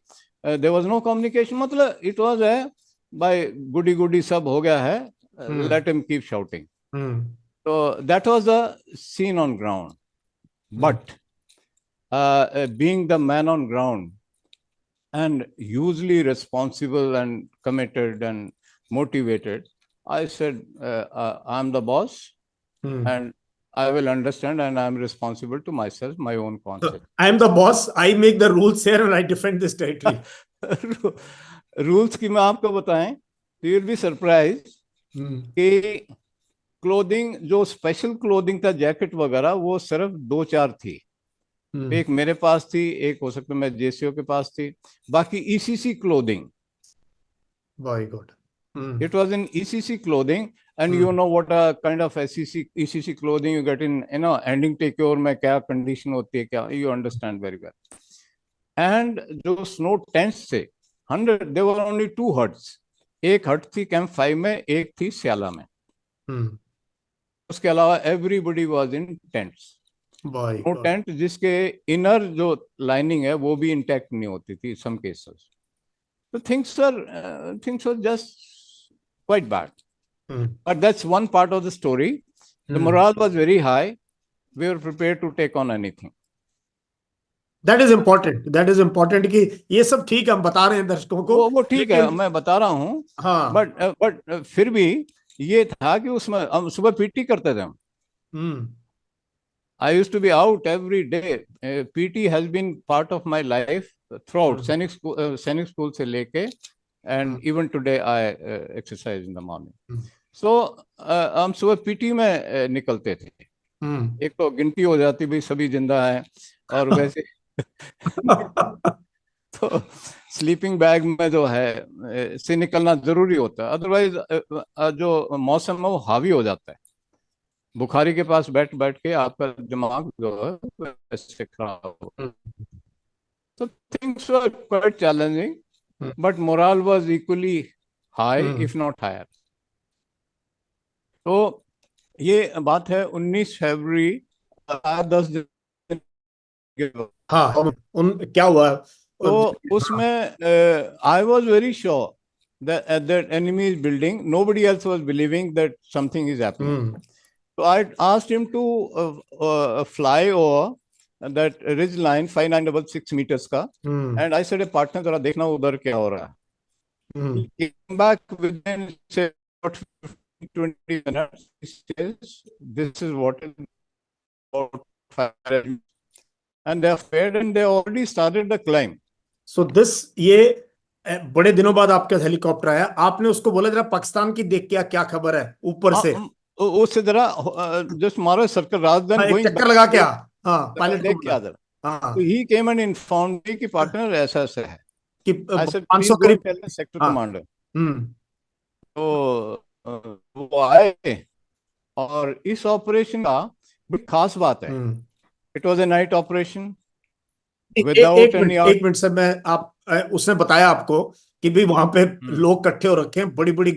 There was no communication. मतलब it was by goody सब हो गया है. Let him keep shouting. So that was the scene on ground. But being the man on ground and hugely responsible and committed and motivated, I said, I'm the boss and I will understand, and I'm responsible to myself, my own concept.
I am the boss. I make the rules here and I defend this territory.
Rules की मैं आपको बताएं तो you will be surprise
हम्म।
कि clothing, जो special clothing था, jacket वगैरह, वो सिर्फ दो चार थी।
हम्म।
एक मेरे पास थी, एक हो सकता है मैं जेसीओ के पास थी, बाकी ECC clothing.
Very good. Hmm.
It was in ECC clothing, and you
hmm.
know what a kind of ECC clothing you get in, ending takeover में क्या condition होती है, क्या, you understand very well. And जो snow tents थे, 100, there were only two huts. एक हट थी कैंप 5 में, एक थी स्याला में।
हम्म।
उसके अलावा everybody was in tents.
Very
No
good.
tent जिसके inner जो lining है वो भी intact नहीं होती थी some cases. So things were just quite bad.
Hmm.
But that's one part of the story. The
hmm.
morale was very high. We were prepared to take on anything.
That is important, that is important कि ये सब ठीक है, हम बता रहे हैं दर्शकों को,
वो ठीक है,
लेकिन
मैं बता रहा हूँ।
हाँ।
बट फिर भी ये था कि उसमें हम सुबह पीटी करते थे हम।
Hmm.
I used to be out every day. PT has been part of my life throughout,
hmm.
Sainik school से लेके, and
hmm.
Even today I exercise in the morning.
Hmm.
So हम सुबह PT में निकलते थे।
हम्म।
एक तो गिनती हो जाती भाई सभी जिंदा है, और वैसे तो स्लीपिंग बैग में जो है से निकलना जरूरी होता है, अदरवाइज जो मौसम है वो हावी हो जाता है। बुखारी के पास बैठ बैठ के आपका दिमाग जो है वैसे खराब हो। तो things were quite challenging, but morale was equally high
hmm.
If not higher. तो ये बात है 19 फरवरी, 10 दिन के बाद।
हाँ, क्या हुआ?
तो
हाँ।
उसमें I was very sure that enemy is building. Nobody else was believing that something is happening.
Hmm.
So I asked him to fly over that ridge line, 5966 meters का,
हम्म।
and I said, partner जरा देखना उधर क्या हो रहा है।
हम्म।
He came back within say about 15, 20 minutes. He says, this is what is about fire, and they are prepared and they already started the climb.
So this, ये बड़े दिनों बाद आपके हेलीकॉप्टर आया, आपने उसको बोला जरा पाकिस्तान की देख के क्या खबर है ऊपर से?
उससे जरा जस्ट मारो सर्कल रादर
हाँ,
देन
एक
गोइंग
चक्कर
बैक,
लगा क्या?
देख,
हाँ,
जरा
पायलट को
देख के
बोला।
आ जरा। तो
हाँ,
ही केम एंड इन्फॉर्म मी कि पार्टनर ऐसा ऐसा है।
कि
I said
500
please go and
करीब।
टेल द सेक्टर
हाँ।
कमांडर।
हम्म।
तो वो आए, और इस ऑपरेशन का बड़ी खास बात है,
hmm.
It was a night operation
एक
विदाउट एनी
मिनट, एक मिनट सर, मैं आप उसने बताया आपको कि भाई वहां पे लोग इकट्ठे हो रखे हैं, बड़ी बड़ी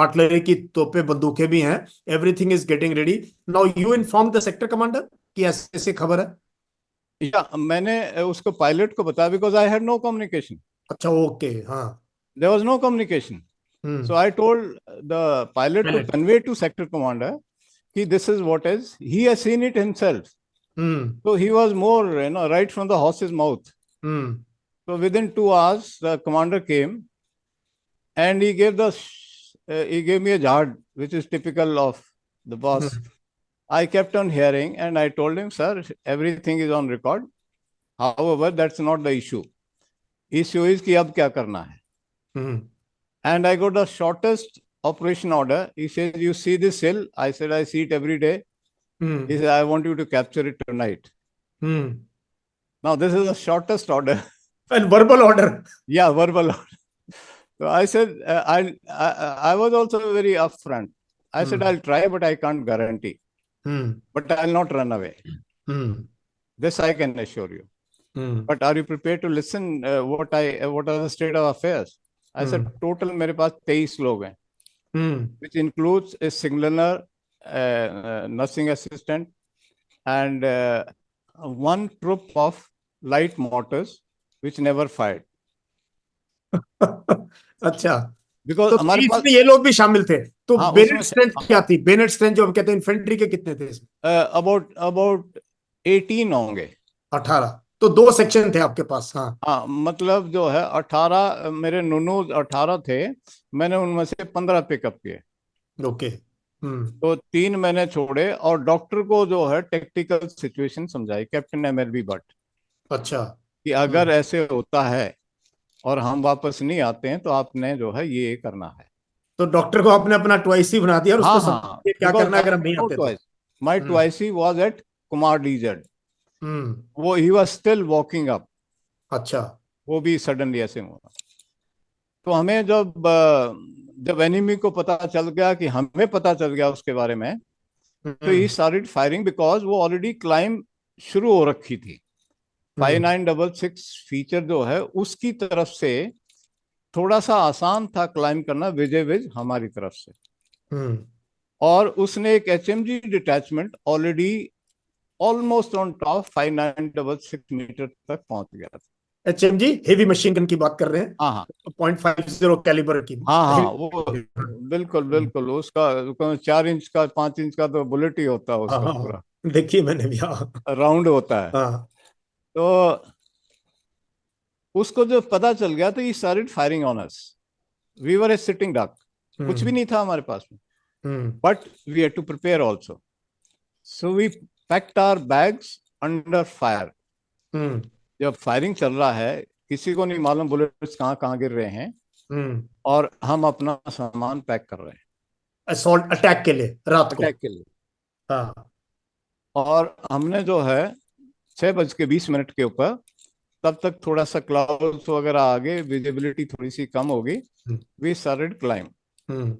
आर्टिलरी की तोपें बंदूकें भी हैं, everything is getting ready now, you inform the sector commander कि ऐसे ऐसे खबर है?
या मैंने उसको पायलट को बताया, because I had no communication,
अच्छा, ओके। हाँ।
There was no communication.
Hmm.
So I told the pilot to
pilot.
convey to sector commander कि this is what is. He has seen it himself.
Hmm.
So he was more, right from the horse's mouth.
Hmm.
So within 2 hours, the commander came and he gave me a jhad, which is typical of the boss.
Hmm.
I kept on hearing and I told him, sir, everything is on record. However, that's not the issue. Issue is कि अब क्या करना है.
हम्म।
And I got the shortest operation order. He says, you see this hill? I said, I see it every day. He
hmm.
said, I want you to capture it tonight.
Hmm.
Now, this is the shortest order.
And verbal order?
Yeah, verbal order. So I said, I was also very upfront. I said,
hmm.
I'll try, but I can't guarantee.
Hmm.
But I'll not run away.
Hmm.
This I can assure you.
Hmm.
But are you prepared to listen what are the state of affairs? I said,
hmm.
total मेरे पास 23 लोग हैं,
हम्म।
which includes a signaler, nursing assistant, and one troop of light mortars, which never fired.
अच्छा,
Because
तो
हमारे पास,
इसमें ये लोग भी शामिल थे? तो
हाँ
बेनेट
उसमें
स्ट्रेंथ क्या थी? बेनेट स्ट्रेंथ जो हम कहते हैं इन्फेंट्री के, कितने थे इसमें?
अबाउट अबाउट 18 होंगे।
18? तो दो सेक्शन थे आपके पास? हाँ।
हाँ मतलब जो है 18, मेरे नुनू 18 थे, मैंने उनमें से 15 पिकअप किए।
ओके। हम्म।
तो 3 मैंने छोड़े, और डॉक्टर को जो है टेक्निकल सिचुएशन समझाई, कैप्टन MLB भट्ट,
अच्छा।
कि
हम्म।
अगर ऐसे होता है और हम वापस नहीं आते हैं तो आपने जो है ये करना है।
तो डॉक्टर को आपने अपना ट्वाइस ही बना दिया और उसको
हाँ
समझा
हाँ,
दिया क्या
बिकॉज
करना है
आई
अगर हम
हैड
नहीं
नो
आते तो।
Twice, my
hmm.
Twice he was at Kumar डीजड।
हम्म।
वो he was still walking up,
अच्छा।
वो भी सडनली ऐसे हुआ। तो हमें जब एनिमी को पता चल गया, कि हमें पता चल गया उसके बारे में, तो ही
हम्म।
स्टार्टेड फायरिंग बिकॉज वो ऑलरेडी क्लाइंब शुरू हो रखी थी। फाइव
हम्म।
नाइन डबल सिक्स फीचर जो है उसकी तरफ से थोड़ा सा आसान था क्लाइंब करना, विजय विज हमारी तरफ से।
हम्म।
और उसने एक HMG detachment already almost on top 5966 metre तक पहुंच गया था।
HMG हेवी मशीन गन की बात कर रहे
हाँ हाँ
हैं, 0.50 कैलिबर की।
हाँ हाँ, वो
हेवी।
बिल्कुल बिल्कुल, उसका 4 इंच का 5 इंच का तो बुलेट ही होता है
हाँ
उसका, पूरा
हाँ, देखिए मैंने भी, हाँ।
राउंड होता है।
हाँ।
तो उसको जब पता चल गया तो ये started firing on us. We were a sitting duck, कुछ भी
हम्म।
नहीं था हमारे पास में,
hmm.
But we had to prepare also. So we packed our bags under fire.
Hmm.
जब फायरिंग चल रहा है, किसी को नहीं मालूम बुलेट्स कहाँ कहाँ गिर रहे हैं,
हम्म।
और हम अपना सामान पैक कर रहे हैं
असॉल्ट अटैक के लिए रात को।
अटैक के लिए।
हाँ।
और हमने जो है 6:20 के ऊपर, तब तक थोड़ा सा क्लाउड्स वगैरह आगे, विजिबिलिटी थोड़ी सी कम होगी,
hmm.
We started climb.
Hmm.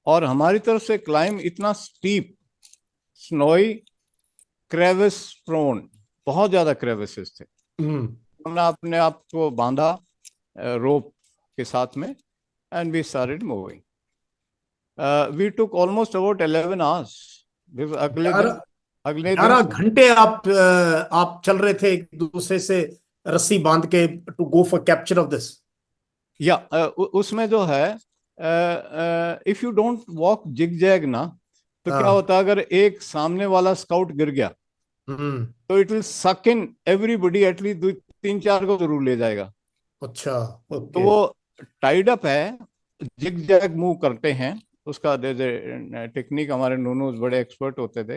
और हमारी तरफ से क्लाइंब इतना स्टीप, स्नोई, क्रेविस प्रोन, बहुत ज्यादा क्रेविसेस थे।
हम्म।
हमने अपने आप को बांधा रोप के साथ में, and we started moving. We took almost about 11 hours. अगले
ग्यारह
दिन, अगले दिन
11 घंटे आप चल रहे थे एक दूसरे से रस्सी बांध के, to go for capture of this.
या उसमें जो है, if you don't walk zigzag ना, तो क्या
हाँ।
होता है, अगर एक सामने वाला स्काउट गिर गया
हम्म।
तो इट विल सक इन एवरीबडी, एटलीस्ट दो तीन चार को जरूर ले जाएगा।
अच्छा।
तो
ओके।
वो टाइड अप है, जिग जैग मूव करते हैं। उसका टेक्निक हमारे नूनूज बड़े एक्सपर्ट होते थे।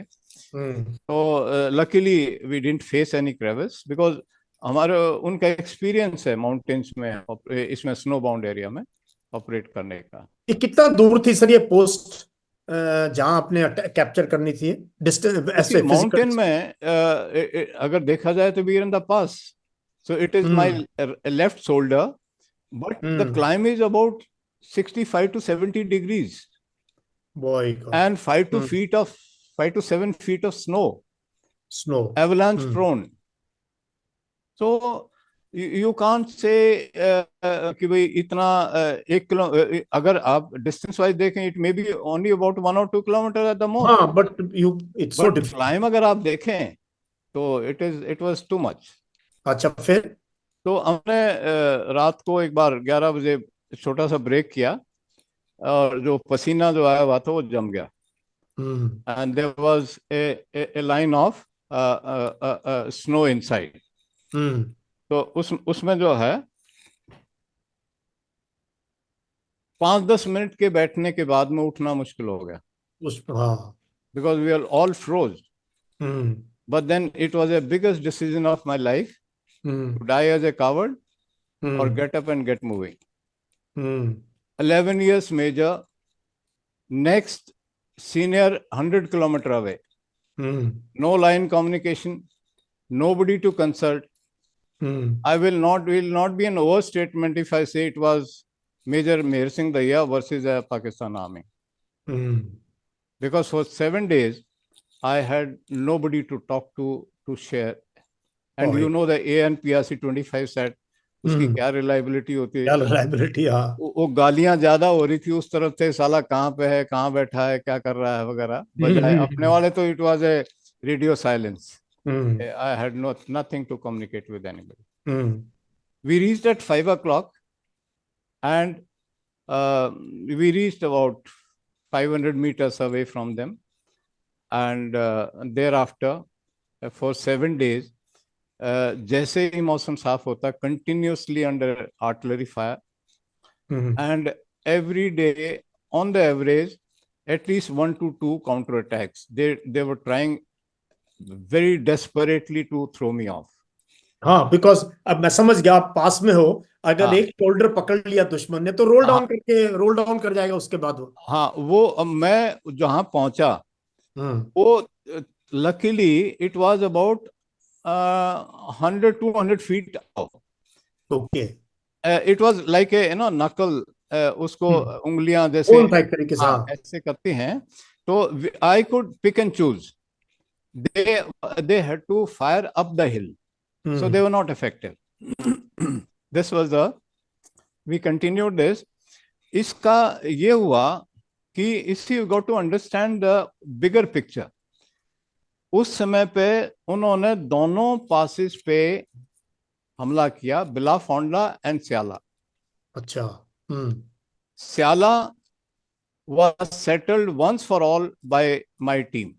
हम्म।
तो luckily we didn't face any crevasse, because हमारे उनका एक्सपीरियंस है माउंटेन्स में, इसमें स्नो बाउंड एरिया में ऑपरेट करने का।
ये कितना दूर थी सर ये पोस्ट जहां आपने कैप्चर करनी थी, डिस्टेंस
देखिए
ऐसे फिजिकल?
माउंटेन में अगर देखा जाए तो we are in the pass, so it is my
hmm.
Left shoulder, but the
hmm.
Climb is about 65 to 70 degrees,
boy god.
and 5 to
hmm.
feet of 5 to 7 feet of snow,
snow.
avalanche
hmm.
prone. So you can't say कि भाई इतना 1 kilo, अगर आप distance wise देखें, it may be only about 1 or 2 kilometre at the most,
हाँ, but you, it's so
but
difficult.
Climb अगर आप देखें तो इट वाज टू मच।
अच्छा, फिर?
तो हमने रात को एक बार 11 बजे छोटा सा ब्रेक किया, और जो पसीना जो आया हुआ था वो जम गया,
hmm.
And there was a line of snow inside.
Hmm.
तो उसमें जो है 5-10 मिनट के बैठने के बाद में उठना मुश्किल हो गया,
उस, हाँ।
Because we are all froze.
Hmm.
But then it was a biggest decision of my life
hmm.
to die as a coward or
hmm.
get up and get moving.
Hmm.
11 years major, next senior 100 kilometer away,
hmm.
no line communication, nobody to consult.
Hmm.
I will not be an overstatement if I say it was Major Meher Singh Daya versus a Pakistan army,
hmm.
because for 7 days I had nobody to talk to share. And
boy.
you know the ANPRC 25 set, उसकी
हम्म।
क्या reliability होती है।
क्या liability, हाँ।
वो गालियां ज्यादा हो रही थी उस तरफ से, साला कहाँ पे है, कहाँ बैठा है, क्या कर रहा है वगैरह, बजाय अपने
हम्म।
वाले तो it was A radio silence.
Hmm.
I had nothing to communicate with anybody.
Hmm.
We reached at 5 o'clock, and we reached about 500 meters away from them. And thereafter, for 7 days, जैसे ही मौसम साफ होता, continuously under artillery fire,
hmm.
and every day, on the average, at least 1 to 2 counter attacks. They were trying very desperately to throw me off.
हाँ, because अब मैं समझ गया, आप पास में हो, अगर
हाँ
एक शोल्डर पकड़ लिया दुश्मन ने तो रोल
हाँ
डाउन करके रोल डाउन कर जाएगा उसके बाद वो।
हाँ, वो मैं जहाँ पहुंचा
हम्म।
वो luckily it was about 100-200 feet.
Okay.
It was like a नकल, उसको
हम्म।
उंगलियां जैसे,
कौन था एक तरीके से,
हाँ,
हाँ।
ऐसे करती हैं। तो I could pick and choose. They they had to fire up the hill, so they
hmm.
were not effective. This was the we continued this. इसका ये हुआ कि इससे you got to understand the bigger picture. उस समय पे उन्होंने दोनों पासिस पे हमला किया, बिलाफोंडा एंड स्याला।
अच्छा। Hmm.
Siala was settled once for all by my team.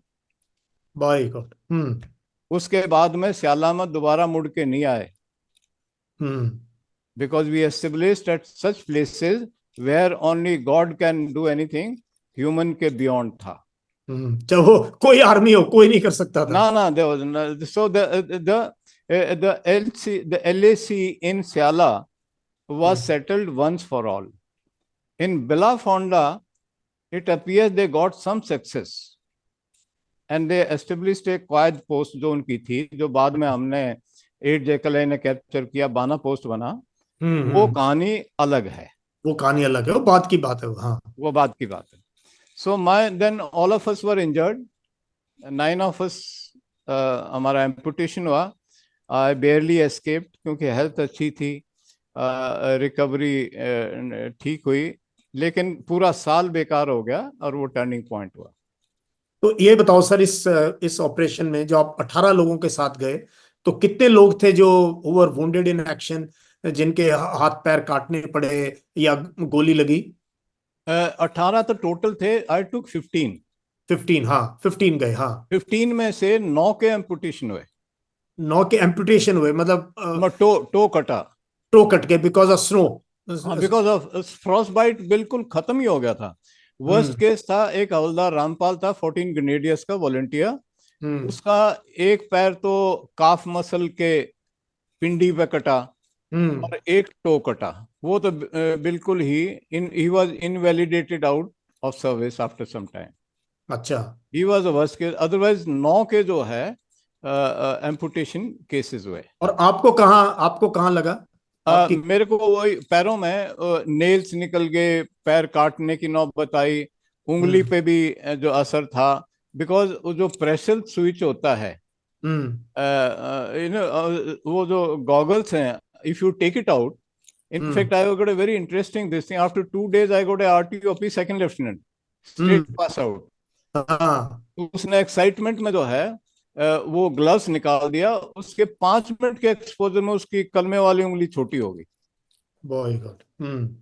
By god. Hmm.
उसके बाद में स्याला में दोबारा मुड़ के नहीं आए,
हम्म।
because we established at such places where only God can do anything, human के beyond था।
चाहे वो कोई आर्मी हो, कोई नहीं कर सकता था।
ना ना, there was no, so the LC the LAC in Siala was
hmm.
settled once for all. In Belafonda, it appears they got some success and they established a quad post जो उनकी थी, जो बाद में हमने 8 जेकले ने कैप्चर किया, बाना पोस्ट बना। वो
हम्म।
कहानी अलग है,
वो कहानी अलग है, वो बात की बात है वो, हाँ।
वो बात की बात है। So my then all of us were injured, 9 of us, हमारा एम्पुटेशन हुआ। आई बेयरली एस्केप्ड क्योंकि हेल्थ अच्छी थी, रिकवरी ठीक हुई, लेकिन पूरा साल बेकार हो गया और वो टर्निंग पॉइंट हुआ।
तो ये बताओ सर, इस ऑपरेशन में जो आप 18 लोगों के साथ गए, तो कितने लोग थे जो वर वुंडेड इन एक्शन, जिनके हाथ पैर काटने पड़े या गोली लगी?
18 तो टोटल थे, आई टुक 15।
15, हाँ, 15 गए, हाँ।
15 में से 9 के एम्पुटेशन हुए।
9 के एम्पुटेशन हुए, मतलब
टो कटा।
टो कट गए बिकॉज ऑफ स्नो।
हाँ, बिकॉज ऑफ फ्रॉस्ट बाइट बिल्कुल खत्म ही हो गया था। वर्स्ट
हम्म।
केस था, एक हवलदार रामपाल था, 14 ग्रेनेडियर्स का वॉलंटियर।
हम्म।
उसका एक पैर तो काफ मसल के पिंडी पे कटा
हम्म।
और एक टो कटा। वो तो बिल्कुल ही was invalidated out of service after some time.
अच्छा।
He was the worst case. Otherwise 9 के जो है एम्पुटेशन केसेस हुए।
और आपको कहाँ लगा? आपकी?
मेरे को वही पैरों में नेल्स निकल गए, पैर काटने की नौबत आई, उंगली
हम्म।
पे भी जो असर था। बिकॉज वो जो प्रेशर स्विच होता है,
हम्म।
वो जो गॉगल्स हैं, if you take it out,
hmm.
In fact I got a very interesting this thing, after 2 days I got a RTOP second lieutenant, straight
hmm.
Pass out.
हाँ।
उसने एक्साइटमेंट में जो है वो ग्लव्स निकाल दिया, उसके 5 मिनट के एक्सपोजर में उसकी कलमे वाली उंगली छोटी हो गई।
Boy God. Hmm.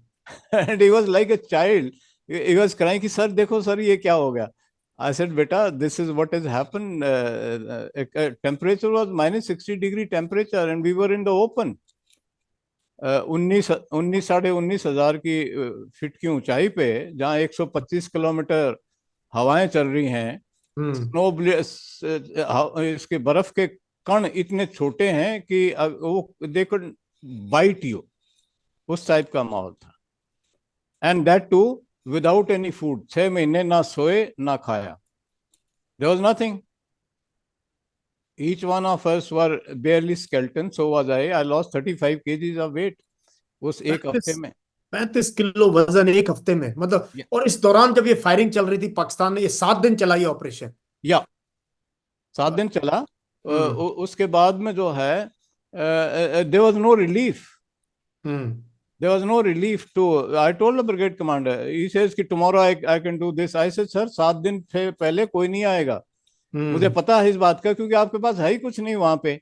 And he was like a child. He was crying कि सर देखो सर ये क्या हो गया। I said बेटा, this is what has happened. Temperature was -60 degree temperature and we were in the open. 19-19,500 की feet की ऊंचाई पे, जहाँ 125 किलोमीटर हवाएं चल रही हैं,
हम्म।
स्नो, इसके बर्फ के कण इतने छोटे हैं कि वो दे कुड बाइट यू, उस टाइप का माहौल था। And that too without any food. 6 महीने ना सोए ना खाया। There was nothing. Each one of us were barely skeleton, so was I lost 35 kgs of weight उस एक हफ्ते
35
में।
35 किलो वजन एक हफ्ते में, मतलब?
या,
और इस दौरान जब ये फायरिंग चल रही थी पाकिस्तान ने, ये 7 दिन चला ये ऑपरेशन?
या 7 दिन चला।
हम्म।
उसके बाद में जो है, there was no relief.
Hmm.
There was no relief to. I told the brigade commander. He says कि tomorrow I can do this. I said sir 7 दिन पहले कोई नहीं आएगा। मुझे
हम्म।
पता है इस बात का, क्योंकि आपके पास है ही कुछ नहीं वहां पे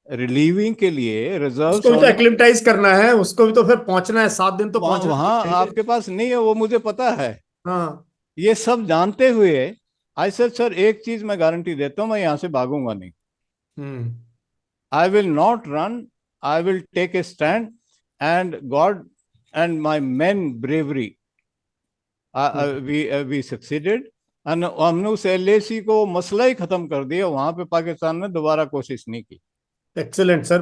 रिलीविंग के लिए रिजर्व्स
उसको भी तो
होने।
एक्लिमेटाइज करना है, उसको भी तो फिर पहुंचना है, 7 दिन तो
वहां
पहुंचना
वहां
ही चाहिए।
आपके पास नहीं है, वो मुझे पता है।
हाँ।
ये सब जानते हुए आई सेड सर एक चीज मैं गारंटी देता हूं, मैं यहां से भागूंगा नहीं।
Hmm.
I will not run, I will take a stand, and god and my men bravery we succeeded. हमने उस एलएसी को मसला ही खत्म कर दिया, वहां पे पाकिस्तान ने दोबारा कोशिश नहीं की।
Excellent sir,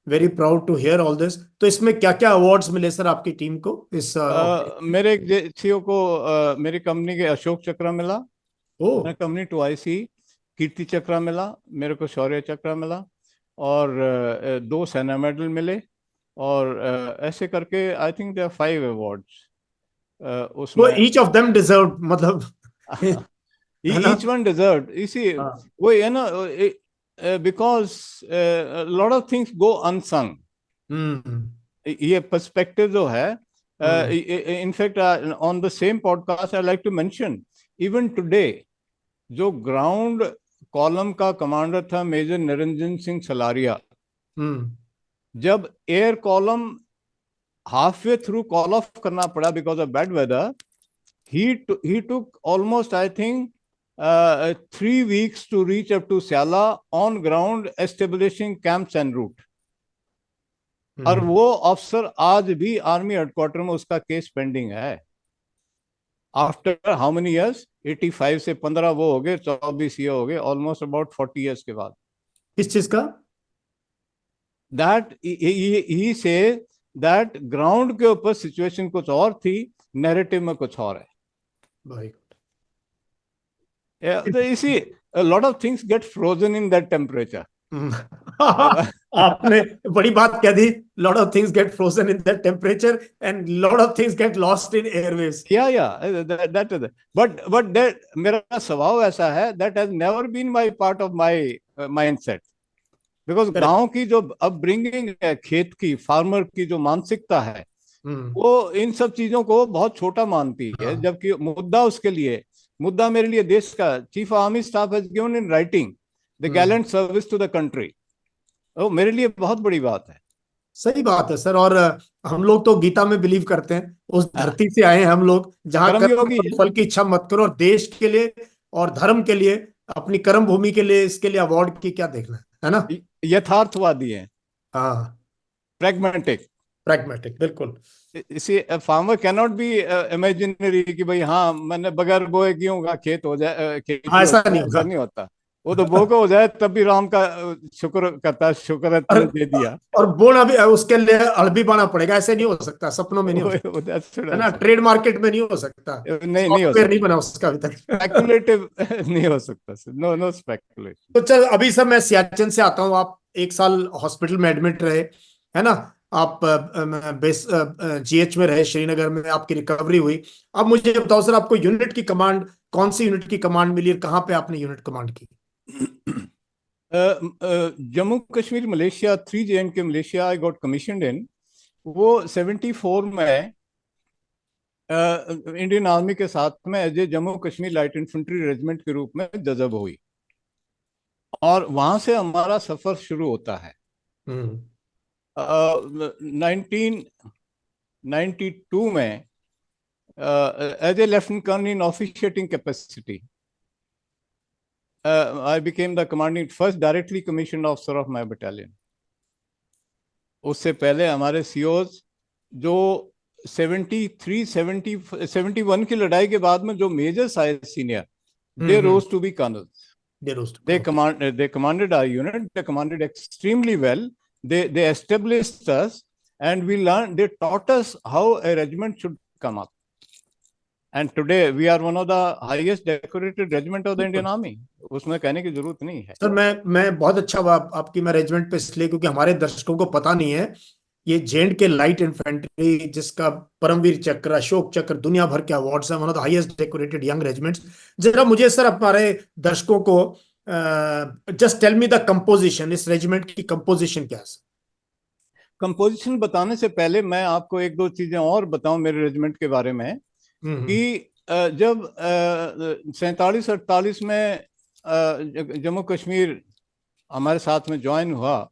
very proud to hear all this. तो इसमें क्या क्या अवार्ड्स मिले सर आपकी टीम को इस
मेरे सीईओ को मेरी कंपनी के अशोक चक्र मिला,
ओ
मेरी कंपनी टू आई सी कीर्ति चक्र मिला, मेरे को शौर्य चक्र मिला, और 2 सेना मेडल मिले, और ऐसे करके आई थिंक देयर 5 अवार्ड्स
वो
उसमें।
ईच ऑफ देम डिजर्व, मतलब है ना?
ईच वन डिजर्व, इसी
हाँ।
वो है ना, because lot of things go unsung.
Hmm
ये पर्सपेक्टिव जो है,
hmm
in fact on the same podcast I like to mention, even today जो ग्राउंड कॉलम का कमांडर था मेजर निरंजन सिंह सलारिया,
हम्म
जब air column halfway through call off करना पड़ा because of bad weather, he took almost I think 3 weeks to reach up to Siala on ground establishing camps en route। और
हम्म।
वो अफसर आज भी army headquarter में उसका केस पेंडिंग है। आफ्टर हाउ मेनी इयर्स, 85 से 15 वो हो गए, 24 ये हो गए, ऑलमोस्ट अबाउट 40 इयर्स के बाद।
किस चीज का?
That he say that ground के ऊपर सिचुएशन कुछ और थी, नैरेटिव में कुछ और है।
भाई
You see, a lot of things get frozen in that temperature.
आपने बड़ी बात कह दी। Lot of things get frozen in that temperature and lot of things get lost in airways.
That is it. But that मेरा स्वभाव ऐसा है, that has never been my part of my mindset, because गांव की जो upbringing है, खेत की, फार्मर की जो मानसिकता है, वो इन सब चीजों को बहुत छोटा मानती है, जबकि मुद्दा मेरे लिए देश का chief army staff has given in writing the gallant service to the country. वो मेरे लिए बहुत बड़ी बात है।
सही बात है सर। और हम लोग तो गीता में बिलीव करते हैं, उस धरती से आए हैं हम लोग जहां कर्म
कर्मयोगी
करो, फल की इच्छा मत करो। और देश के लिए और धर्म के लिए, अपनी कर्म भूमि के लिए, इसके लिए अवार्ड की क्या देखना है ना?
यथार्थवादी है,
हाँ,
प्रैग्मेटिक।
प्रैग्मेटिक, बिल्कुल।
इसी farmer can not be imaginary कि भाई हाँ मैंने बगैर बोए गेहूं का खेत हो जाए, खेती
हाँ,
हो
ऐसा
जाए,
नहीं
ऐसा
होगा।
नहीं होता। वो तो बो को हो जाए तब भी राम का शुक्र करता है, शुक्र है
और
तूने दे दिया।
और बोना भी, उसके लिए हल भी बाना पड़ेगा। ऐसे नहीं हो सकता, सपनों में नहीं हो सकता,
That's what
है
I
ना?
said।
ट्रेड मार्केट में नहीं हो सकता।
नहीं, नहीं हो
सॉफ्टवेयर नहीं
सकता,
बना उसका अभी तक।
स्पेकुलेटिव नहीं हो सकता सर, नो नो स्पेकुलेशन।
तो चल, अभी सर मैं सियाचिन से आता हूँ। आप 1 साल हॉस्पिटल में एडमिट रहे, है ना? आप बेस जीएच में रहे, श्रीनगर में आपकी रिकवरी हुई। अब मुझे बताओ सर, आपको यूनिट की कमांड, कौन सी यूनिट की कमांड मिली और कहाँ पे आपने यूनिट कमांड की?
Jammu Kashmir militia, 3 JNK militia I got commissioned in. वो 74 में इंडियन आर्मी के साथ में as a Jammu Kashmir light infantry regiment के रूप में जजब हुई, और वहां से हमारा सफर शुरू होता है।
हम्म
1992 में as a lieutenant colonel in officiating capacity I became the commanding first directly commission officer of my battalion. उससे पहले हमारे सीओज जो 71 की लड़ाई के बाद में जो मेजर्स आए senior, they rose to be colonels. They commanded our unit. They commanded extremely well. They established us, and we learned. They taught us how a regiment should come up. And today we are one of the highest decorated regiment of the Indian Army. उसमें कहने की जरूरत नहीं है।
Sir, मैं बहुत अच्छा हुआ आपकी मैनेजमेंट पे, इसलिए क्योंकि हमारे दर्शकों को पता नहीं है, ये जेएंड के लाइट इन्फेंट्री, जिसका परमवीर चक्र, अशोक चक्र, दुनिया भर के अवार्ड्स हैं, one of the highest decorated young regiments. जरा मुझे सर हमारे दर्शकों को just tell me the composition, इस रेजिमेंट की कंपोजिशन क्या है?
कंपोजिशन बताने से पहले मैं आपको 1-2 चीजें और बताऊं मेरे रेजिमेंट के बारे में, कि जब 47-48 में जम्मू कश्मीर हमारे साथ में ज्वाइन हुआ,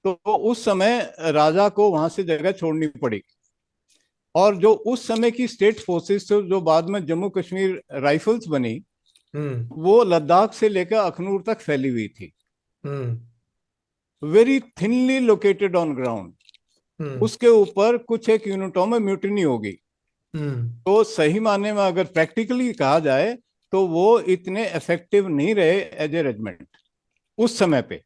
तो उस समय राजा को वहां से जगह छोड़नी पड़ी, और जो उस समय की स्टेट फोर्सेस थे, जो बाद में जम्मू कश्मीर राइफल्स बनी, वो लद्दाख से लेकर अखनूर तक फैली हुई थी, very thinly located on ground. उसके ऊपर कुछ एक यूनिटों में म्यूटिनी होगी, तो सही मायने में अगर प्रैक्टिकली कहा जाए तो वो इतने इफेक्टिव नहीं रहे एज ए रेजिमेंट उस समय पे।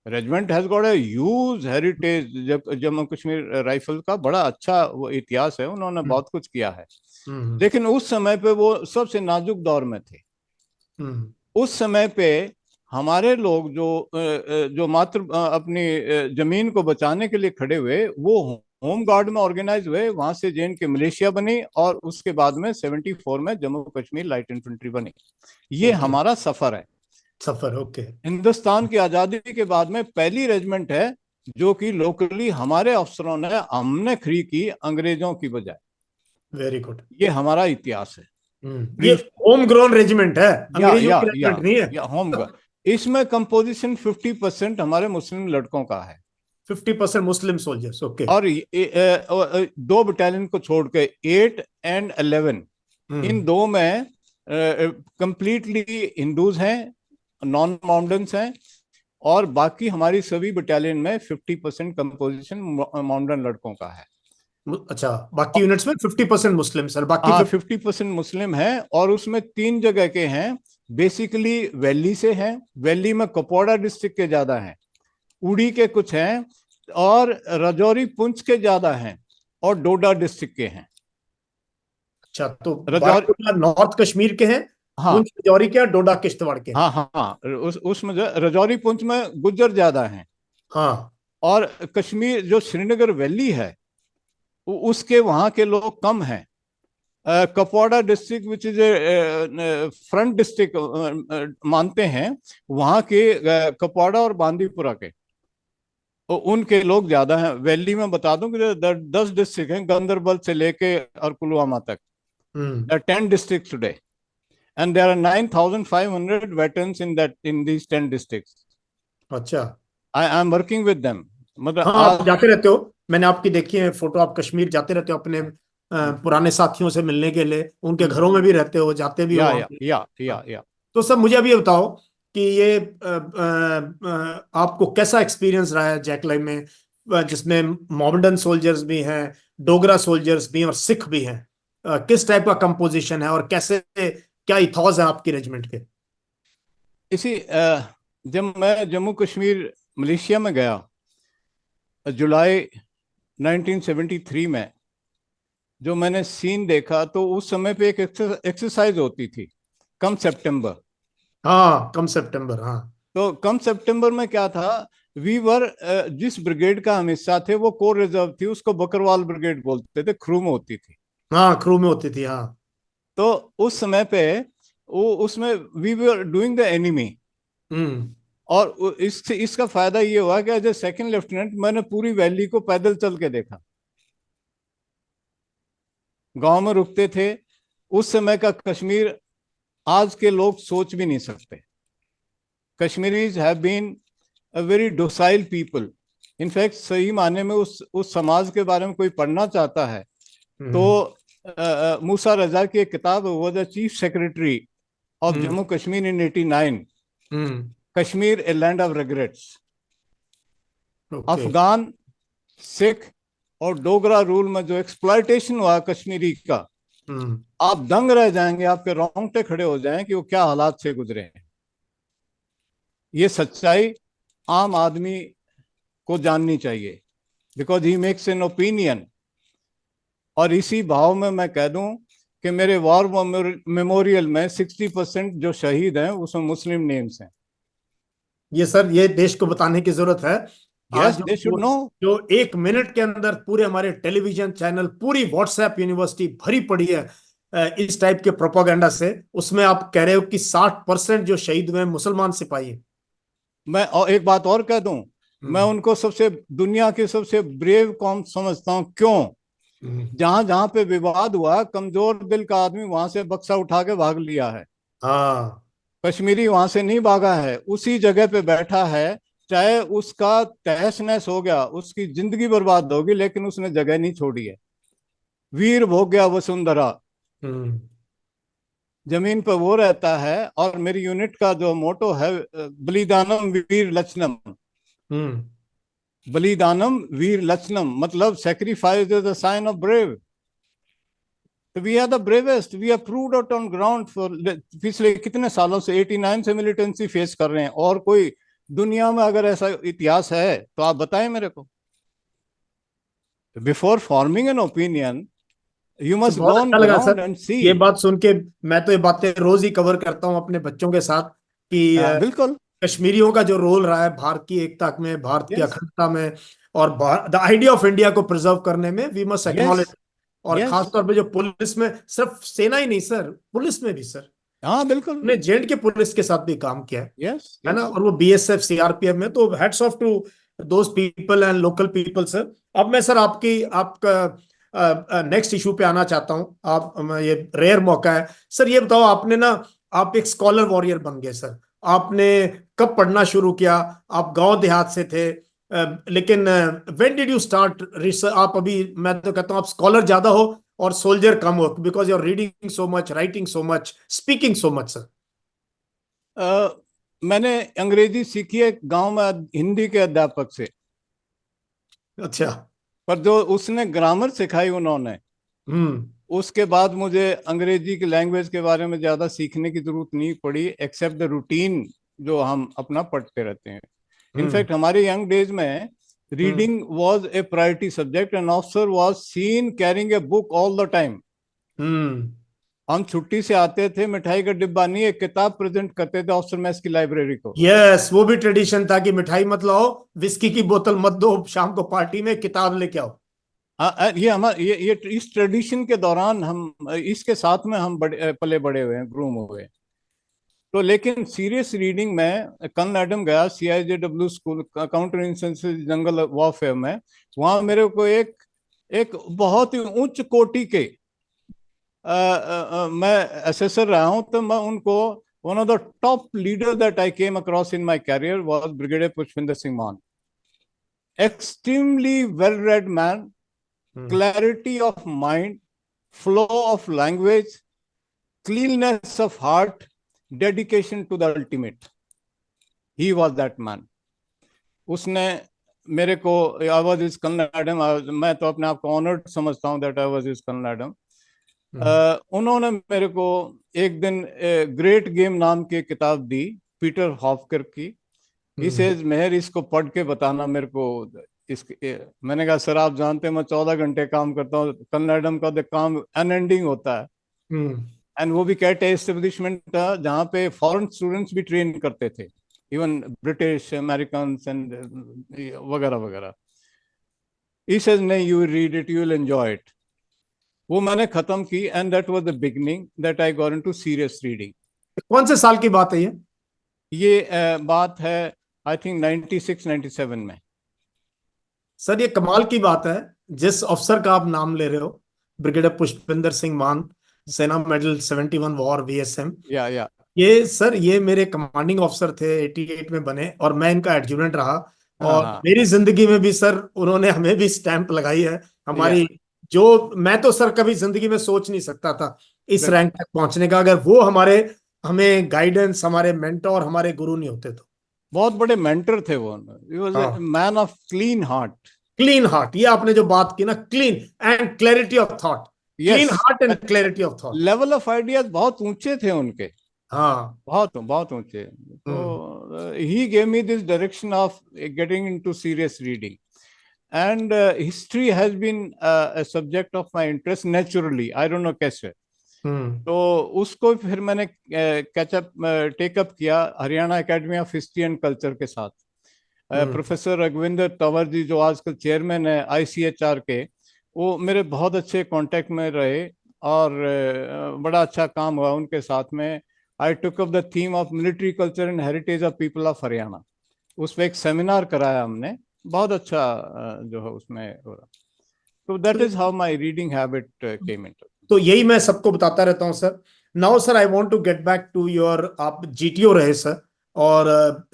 Regiment has got a huge heritage. Jammu Kashmir rifle का बड़ा अच्छा वो इतिहास है, उन्होंने
हम्म।
बहुत कुछ किया है।
हम्म।
लेकिन उस समय पे वो सबसे नाजुक दौर में थे।
हम्म।
उस समय पे हमारे लोग जो मात्र अपनी जमीन को बचाने के लिए खड़े हुए, वो होम गार्ड में ऑर्गेनाइज हुए, वहां से जेन के मिलिशिया बनी, और उसके बाद में 74 में जम्मू कश्मीर लाइट इन्फेंट्री बनी। ये
ओके।
हमारा सफर है।
सफर, ओके।
हिंदुस्तान की आजादी के बाद में पहली रेजिमेंट है जो कि लोकली हमारे अफसरों ने हमने खड़ी की अंग्रेजों की बजाय।
Very good.
ये हमारा इतिहास है।
ये
ब्रीफ।
होम ग्रोन रेजिमेंट है,
या
अंग्रेजों
या
की
या
रेजिमेंट नहीं है।
या होम गार्ड। इसमें कंपोजिशन 50% हमारे मुस्लिम लड़कों का है।
50% मुस्लिम सोल्जर्स, ओके।
और दो बटालियन को छोड़ के 8 और 11, इन
हम्म।
दो में कंप्लीटली हिंदूज हैं, नॉन माउंटेन्स हैं। और बाकी हमारी सभी बटालियन में 50% कंपोजिशन माउंटेन लड़कों का है।
अच्छा, बाकी यूनिट्स में 50% मुस्लिम सर, बाकी
हाँ,
50।
50% मुस्लिम है, और उसमें 3 जगह के हैं। बेसिकली वैली से हैं, वैली में कुपवाड़ा डिस्ट्रिक्ट के ज्यादा हैं, उड़ी के कुछ हैं, और राजौरी पुंछ के ज्यादा हैं, और डोडा डिस्ट्रिक्ट के हैं।
अच्छा, तो
राजौरी।
बारामूला नॉर्थ कश्मीर के हैं,
हाँ
पुंछ राजौरी के हैं, डोडा किश्तवाड़ के हैं।
हाँ हाँ हाँ, उसमें राजौरी पुंछ में गुज्जर ज्यादा हैं।
हाँ।
और कश्मीर जो श्रीनगर वैली है, उसके वहां के लोग कम हैं। Kupwara district which is a front district मानते हैं, वहां के कपवाड़ा और बांदीपुरा के, तो उनके लोग ज्यादा हैं। वैली में बता दूं कि 10 डिस्ट्रिक्ट हैं, गांदरबल से लेके और पुलवामा तक।
हम्म।
There are 10 districts today, and there are 9,500 veterans in these 10 districts.
अच्छा।
I am working with them. मतलब
हाँ, आप
आज।
जाते रहते हो, मैंने आपकी देखी है फोटो, आप कश्मीर जाते रहते हो अपने पुराने साथियों से मिलने के लिए, उनके घरों में भी रहते हो, जाते भी हो
या
वहां
या
पे।
या या
हाँ।
या
तो सर मुझे अभी ये बताओ कि ये आपको कैसा एक्सपीरियंस रहा है जैक लाइफ में, जिसमें मोहम्मदन सोल्जर्स भी हैं, डोगरा सोल्जर्स भी हैं और सिख भी हैं। किस टाइप का कंपोजिशन है और कैसे, क्या इथॉस है आपकी रेजिमेंट के?
इसी जब मैं जम्मू कश्मीर मलेशिया में गया जुलाई 1973 में, जो मैंने सीन देखा, तो उस समय पे एक एक्सरसाइज होती थी, कम सितंबर।
हाँ, कम सितंबर, हाँ।
तो कम सितंबर में क्या था, वीवर जिस ब्रिगेड का हम हिस्सा थे वो कोर रिजर्व थी, उसको बकरवाल ब्रिगेड बोलते थे, क्रू में होती थी।
हाँ, क्रू में होती थी, हाँ।
तो उस समय पे वो उसमें we were doing the enemy.
Hmm.
और इसका फायदा ये हुआ कि एज ए सेकंड लेफ्टिनेंट मैंने पूरी वैली को पैदल चल के देखा। गांव में रुकते थे। उस समय का कश्मीर आज के लोग सोच भी नहीं सकते। Kashmiris have been a very docile people. In fact सही माने में उस समाज के बारे में कोई पढ़ना चाहता है तो
हम्म।
मूसा रजा की एक किताब, वो the chief secretary of
hmm.
Jammu Kashmir in 89,
hmm.
Kashmir a land of regrets.
Okay.
Afghan, Sikh और डोगरा रूल में जो एक्सप्लॉयटेशन हुआ कश्मीरी का,
हम्म।
आप दंग रह जाएंगे, आपके रोंगटे खड़े हो जाएं कि वो क्या हालात से गुजरे हैं। ये सच्चाई आम आदमी को जाननी चाहिए, because he makes an opinion. और इसी भाव में मैं कह दूं कि मेरे वॉर मेमोरियल में 60% जो शहीद हैं उसमें मुस्लिम नेम्स हैं।
ये सर, ये देश को बताने की जरूरत है। आज
यस, दे शुड नो।
जो 1 मिनट के अंदर पूरे हमारे टेलीविजन चैनल, पूरी व्हाट्सएप यूनिवर्सिटी भरी पड़ी है इस टाइप के प्रोपागेंडा से, उसमें आप कह रहे हो कि 60% जो शहीद हुए हैं मुसलमान सिपाही हैं।
मैं और एक बात और कह दूं, मैं
हम्म।
उनको सबसे दुनिया के सबसे ब्रेव कौम समझता हूं। क्यों?
हम्म।
जहां जहां पे विवाद हुआ, कमजोर दिल का आदमी वहां से बक्सा उठा के भाग लिया है।
हाँ।
कश्मीरी वहां से नहीं भागा है, उसी जगह पे बैठा है। चाहे उसका तहस नहस हो गया, उसकी जिंदगी बर्बाद होगी, लेकिन उसने जगह नहीं छोड़ी है। वीर भोग गया वसुंधरा,
हम्म।
जमीन पर वो रहता है। और मेरी यूनिट का जो मोटो है, बलिदानम वीर लक्षणम।
हम्म।
बलिदानम वीर लक्षणम मतलब sacrifice is the sign of brave. तो we are the bravest, we are proved out on ground for पिछले कितने सालों से, 89 से मिलिटेंसी फेस कर रहे हैं, और कोई दुनिया में अगर ऐसा इतिहास है तो आप बताएं मेरे को। Before forming an opinion you
sir
must
बहुत
गो ऑन
अच्छा लगा
ग्राउंड
सर
एंड सी।
ये बात सुन के। मैं तो ये बातें रोज ही कवर करता हूँ अपने बच्चों के साथ कि
बिल्कुल।
कश्मीरियों का जो रोल रहा है भारत की एकता में, भारत की
यस।
अखंडता में, और द आइडिया ऑफ इंडिया को प्रिजर्व करने में वी मस्ट
यस।
एक्नॉलेज। और
यस।
खास तौर पे जो पुलिस में, सिर्फ सेना ही नहीं सर, पुलिस में भी सर,
हाँ बिल्कुल।
ने जेएंड के पुलिस के साथ भी काम किया
यस।
है ना,
यस।
और वो बीएसएफ सीआरपीएफ में, तो heads of to those people and local people sir. अब मैं सर आपका नेक्स्ट इशू पे आना चाहता हूँ। ये रेयर मौका है सर। ये बताओ, आपने ना, आप एक स्कॉलर वॉरियर बन गए सर। आपने कब पढ़ना शुरू किया? आप गांव देहात से थे, लेकिन when did you start research? आप अभी, मैं तो कहता हूँ आप स्कॉलर ज्यादा हो और सोल्जर कम हो, because you are reading so much, writing so much, speaking so much sir.
मैंने अंग्रेजी सीखी है गांव में हिंदी के अध्यापक से।
अच्छा।
पर जो उसने ग्रामर सिखाई उन्होंने,
हम्म।
उसके बाद मुझे अंग्रेजी की लैंग्वेज के बारे में ज़्यादा सीखने की जरूरत नहीं पड़ी, एक्सेप्ट द रूटीन जो हम अपना पढ़ते रहते हैं।
हम्म।
इनफैक्ट हमारे यंग डेज में
hmm.
Reading was a priority subject and officer was seen carrying a book all the time.
Hmm.
हम छुट्टी से आते थे, मिठाई का डिब्बा नहीं, एक किताब प्रेजेंट करते थे ऑफिसर मैस की लाइब्रेरी को।
यस, वो भी ट्रेडिशन था कि मिठाई मत लाओ, विस्की की बोतल मत दो, शाम को पार्टी में किताब लेके आओ।
हाँ, ये हमारे ये इस ट्रेडिशन के दौरान हम इसके साथ में हम बड़े पले बड़े हुए हैं, ग्रूम हुए हैं। तो लेकिन सीरियस रीडिंग में कल एडम गया CIJW school, counter insurgency jungle warfare में। वहां मेरे को एक एक बहुत ही उच्च कोटि के मैं असेसर रहा हूं, तो मैं उनको one of the top leader that I came across in my career was brigadier Pushpinder Singh Maan. Extremely well read man,
hmm.
clarity of mind, flow of language, cleanness of heart, dedication to the ultimate. He was that man. उसने मेरे को, I was is कन्नडम, मैं तो अपने आप को honoured समझता हूँ दैट आई वॉज इज कन्नडम।
हम्म।
उन्होंने मेरे को एक दिन ग्रेट गेम नाम की किताब दी, पीटर हॉफकर की। इस
हम्म।
एज मेहर, इसको पढ़ के बताना मेरे को। मैंने कहा सर आप जानते हैं मैं 14 घंटे काम करता हूँ, कन्नडम का तो काम अनएंडिंग होता है।
हम्म।
एंड वो भी कैट एस्टेब्लिशमेंट था जहाँ पे फॉरेन स्टूडेंट्स भी ट्रेन करते थे, इवन ब्रिटिश अमेरिकन एंड वगैरह वगैरह। ही सेज नहीं, you read it, you will enjoy it. वो मैंने खत्म की and that was the beginning that I got into serious reading.
कौन से साल की बात है ये?
ये बात है आई थिंक 96 97 में।
सर ये कमाल की बात है, जिस अफसर का आप नाम ले रहे हो, ब्रिगेडियर पुष्पिंदर सिंह मान, सेना मेडल 71 वॉर VSM।
या
ये सर, ये मेरे कमांडिंग ऑफिसर थे, 88 में बने, और मैं इनका एडजुटेंट रहा।
हाँ
और
हाँ।
मेरी जिंदगी में भी सर उन्होंने हमें भी स्टैंप लगाई है
या
हमारी। जो मैं तो सर कभी जिंदगी में सोच नहीं सकता था इस रैंक
बिल्कुल।
तक पहुंचने का, अगर वो हमारे, हमें गाइडेंस, हमारे मेंटोर, हमारे गुरु नहीं होते तो।
बहुत बड़े मेंटर थे वो। ही वाज ए
हाँ।
Man of clean heart.
Clean heart, ये आपने जो बात की ना, clean and clarity of thought. Clean
yes.
Heart and clarity of thought.
Level of ideas बहुत ऊंचे थे उनके,
हाँ।
बहुत बहुत ऊंचे।
हम्म।
तो he gave me this direction of getting into serious reading. And history has been a subject of my interest naturally, I don't know कैसे।
हम्म।
तो उसको फिर मैंने कैचअप टेकअप किया Haryana academy of history and culture के साथ।
हम्म।
प्रोफेसर रघुविंदर तंवर जी जो आजकल चेयरमैन है ICHR के, वो मेरे बहुत अच्छे कांटेक्ट में रहे और बड़ा अच्छा काम हुआ उनके साथ में। I took up the theme of military culture and heritage of people of Haryana. उस पर एक सेमिनार कराया हमने, बहुत अच्छा जो है उसमें हो रहा। तो that is how my reading habit came into.
तो यही मैं सबको बताता रहता हूँ sir. Now sir I want to get back to your, आप GTO रहे सर, और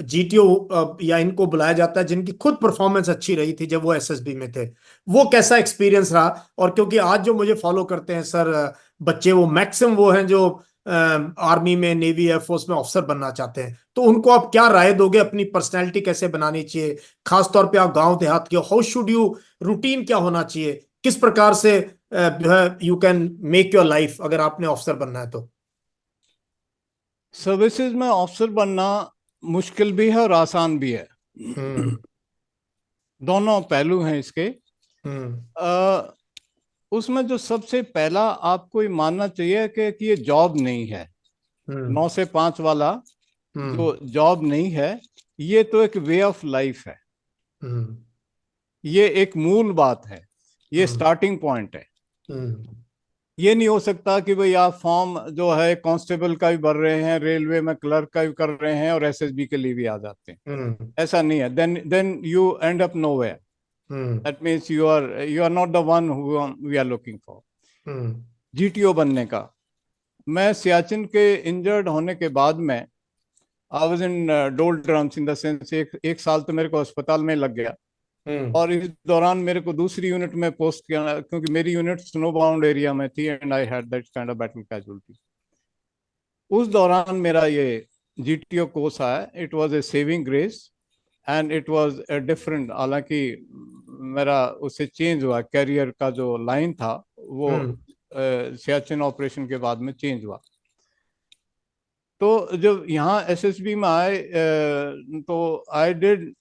GTO या इनको बुलाया जाता है जिनकी खुद परफॉर्मेंस अच्छी रही थी जब वो SSB में थे, वो कैसा एक्सपीरियंस रहा? और क्योंकि आज जो मुझे फॉलो करते हैं सर बच्चे, वो मैक्सिमम वो हैं जो आर्मी में, नेवी, एयरफोर्स में ऑफिसर बनना चाहते हैं, तो उनको आप क्या राय दोगे? अपनी पर्सनैलिटी कैसे बनानी चाहिए? खास तौर पे आप गांव देहात के, हाउ शुड यू, रूटीन क्या होना चाहिए? किस प्रकार से जो है you can make your life, अगर आपने ऑफिसर बनना है तो?
सर्विसेज में ऑफिसर बनना मुश्किल भी है और आसान भी है।
हम्म।
दोनों पहलू हैं इसके।
हम्म।
अ, उसमें जो सबसे पहला आपको ये मानना चाहिए कि ये जॉब नहीं है।
हम्म।
9 से 5 वाला
हम्म।
जो जॉब नहीं है, ये तो एक वे ऑफ लाइफ है।
हम्म।
ये एक मूल बात है, ये
हम्म।
स्टार्टिंग पॉइंट है।
हम्म।
ये नहीं हो सकता कि भाई आप फॉर्म जो है कांस्टेबल का भी भर रहे हैं, रेलवे में क्लर्क का भी कर रहे हैं और एसएसबी के लिए भी आ जाते हैं।
हम्म।
ऐसा नहीं है। Then you end up nowhere.
Hmm.
That means you are not the one who we are looking for.
Hmm.
GTO बनने का, मैं सियाचिन के इंजर्ड होने के बाद में I was in doldrums, in the sense एक साल तो मेरे को अस्पताल में लग गया।
हम्म।
और इस दौरान मेरे को दूसरी यूनिट में पोस्ट किया, क्योंकि मेरी यूनिट स्नो बाउंड एरिया में थी and I had that kind of battle casualty. उस दौरान मेरा ये जीटीओ कोर्स आया। It was A saving grace and it was a different. हालांकि मेरा उससे चेंज हुआ, कैरियर का जो लाइन था वो
हम्म।
सियाचिन ऑपरेशन के बाद में चेंज हुआ। तो जब यहाँ एसएसबी में आए, तो I did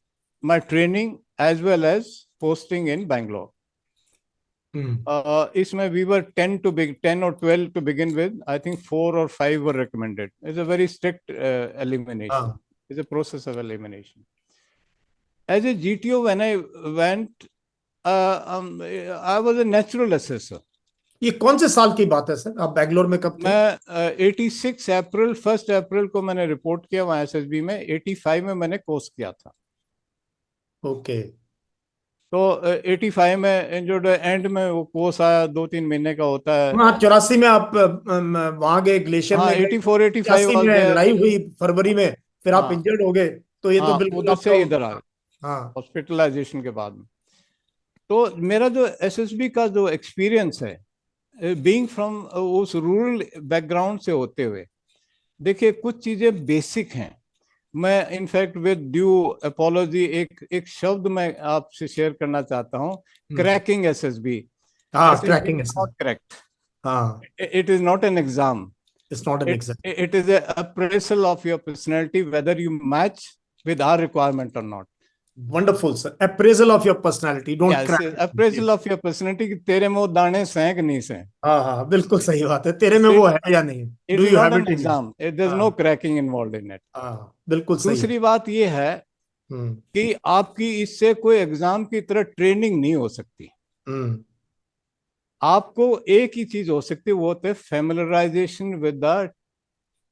my training as well as posting in Bangalore.
Hmm.
इसमें वी वर 10 और 12 to begin with. I think 4 और 5 were recommended. It's a very strict elimination,
हाँ,
it's a process of elimination. As a GTO when I went, I was a natural assessor.
ये कौन से साल की बात है सर? आप बैंगलोर में कब थे?
मैं 86 अप्रैल, 1 अप्रैल को मैंने रिपोर्ट किया वहाँ एसएसबी में। 85 में मैंने कोर्स किया था।
ओके।
तो 85 में इंजर्ड एंड में वो कोर्स आया, 2-3 महीने का होता है।
हाँ, 84 में आप वहां गए, ग्लेशियर
हाँ,
में गए।
84-85
85
वाज
में
देयर।
लड़ाई हुई फरवरी में, फिर आप
हाँ,
इंजर्ड हो गए। तो ये तो
हाँ,
बिल्कुल
उधर
आपका।
से इधर आए
हाँ।
हॉस्पिटलाइजेशन के बाद में। तो मेरा जो एसएसबी का जो एक्सपीरियंस है, बीइंग फ्रॉम उस रूरल बैकग्राउंड से होते हुए, देखिए कुछ चीजें बेसिक हैं। मैं इनफैक्ट विद ड्यू अपोलॉजी एक एक शब्द मैं आपसे शेयर करना चाहता हूँ।
हम्म।
Cracking SSB.
हाँ,
एसएसबी
क्रैकिंग
इज
है सर।
Not cracked.
हाँ।
It is not an exam.
It's not an
it
exam.
it is a appraisal of your personality, whether you match with our requirement or not.
Wonderful sir, appraisal of your personality, don't
Yes,
crack.
appraisal of your personality कि तेरे में वो दाने से हैं कि नहीं से हैं।
हाँ हाँ, बिल्कुल सही बात है। तेरे में वो
it
है या नहीं?
it
do
is
you
not
have
an
it in you?
exam. There's no
हाँ।
cracking involved in it.
हाँ, बिल्कुल सही है।
दूसरी बात ये है
हम्म।
कि आपकी इससे कोई एग्जाम की तरह ट्रेनिंग नहीं हो सकती।
हम्म।
आपको एक ही चीज हो सकती है, वो होता है फेमिलराइजेशन विद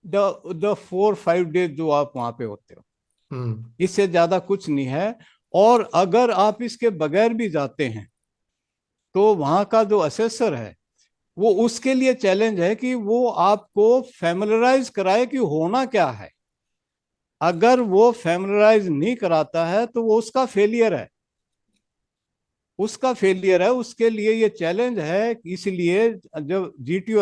द 4-5 डेज जो आप वहां पे होते हो।
हम्म।
इससे ज्यादा कुछ नहीं है। और अगर आप इसके बगैर भी जाते हैं तो वहां का जो असेसर है, वो उसके लिए चैलेंज है कि वो आपको फैमिलराइज कराए कि होना क्या है। अगर वो फैमिलराइज नहीं कराता है तो वो उसका फेलियर है। उसका फेलियर है, उसके लिए ये चैलेंज है। इसलिए जब जीटीओ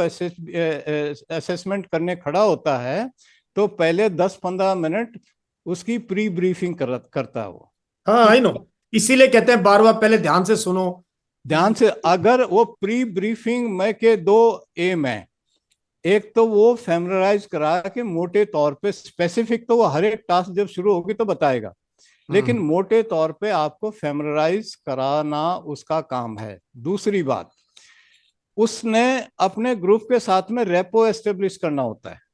असेसमेंट करने खड़ा होता है तो पहले 10-15 मिनट उसकी प्री ब्रीफिंग करता है वो।
हाँ,
कि
आई नो। इसीलिए कहते हैं बार बार पहले ध्यान से सुनो।
ध्यान से, अगर वो प्री ब्रीफिंग में के दो एम है। एक तो वो फैमिलराइज करा के मोटे तौर पे, स्पेसिफिक तो वो हर एक टास्क जब शुरू होगी तो बताएगा, लेकिन
हम्म।
मोटे तौर पे आपको फैमिलराइज कराना उसका काम है। दूसरी बात, उसने अपने ग्रुप के साथ में रेपो एस्टेब्लिश करना होता है।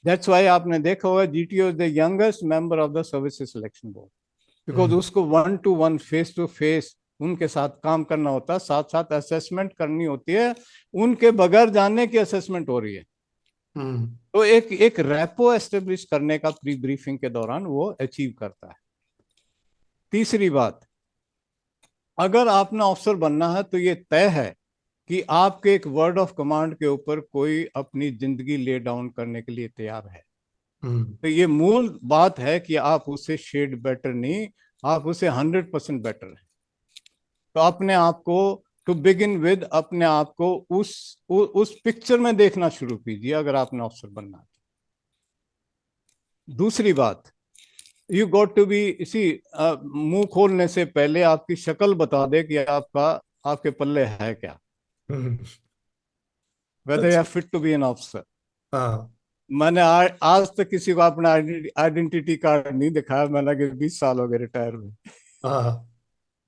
दैट्स वाई आपने देखा होगा GTO is the youngest member of the services selection board, because
hmm.
उसको 1-to-1 फेस टू फेस उनके साथ काम करना होता है, साथ साथ असेसमेंट करनी होती है। उनके बगैर जानने की असेसमेंट हो रही है।
हम्म।
तो एक एक रेपो एस्टेब्लिश करने का प्री ब्रीफिंग के दौरान वो अचीव करता है। तीसरी बात, अगर आपने ऑफिसर बनना है तो ये तय है कि आपके एक वर्ड ऑफ कमांड के ऊपर कोई अपनी जिंदगी ले डाउन करने के लिए तैयार है।
हम्म।
तो ये मूल बात है कि आप उससे शेड बेटर नहीं, आप उससे 100% बेटर है। तो अपने आप को, टू बिगिन विद, अपने आप को उस पिक्चर में देखना शुरू कीजिए अगर आपने ऑफिसर बनना है। दूसरी बात, यू गॉट टू बी, इसी मुंह खोलने से पहले आपकी शक्ल बता दे कि आपके पल्ले है क्या,
हम्म।
वेदर यू आर
अच्छा।
Fit to be an officer.
हाँ।
मैंने आज तक किसी को अपना आइडेंटिटी कार्ड नहीं दिखाया। मैंने लगे 20 साल हो गए रिटायर में।
हाँ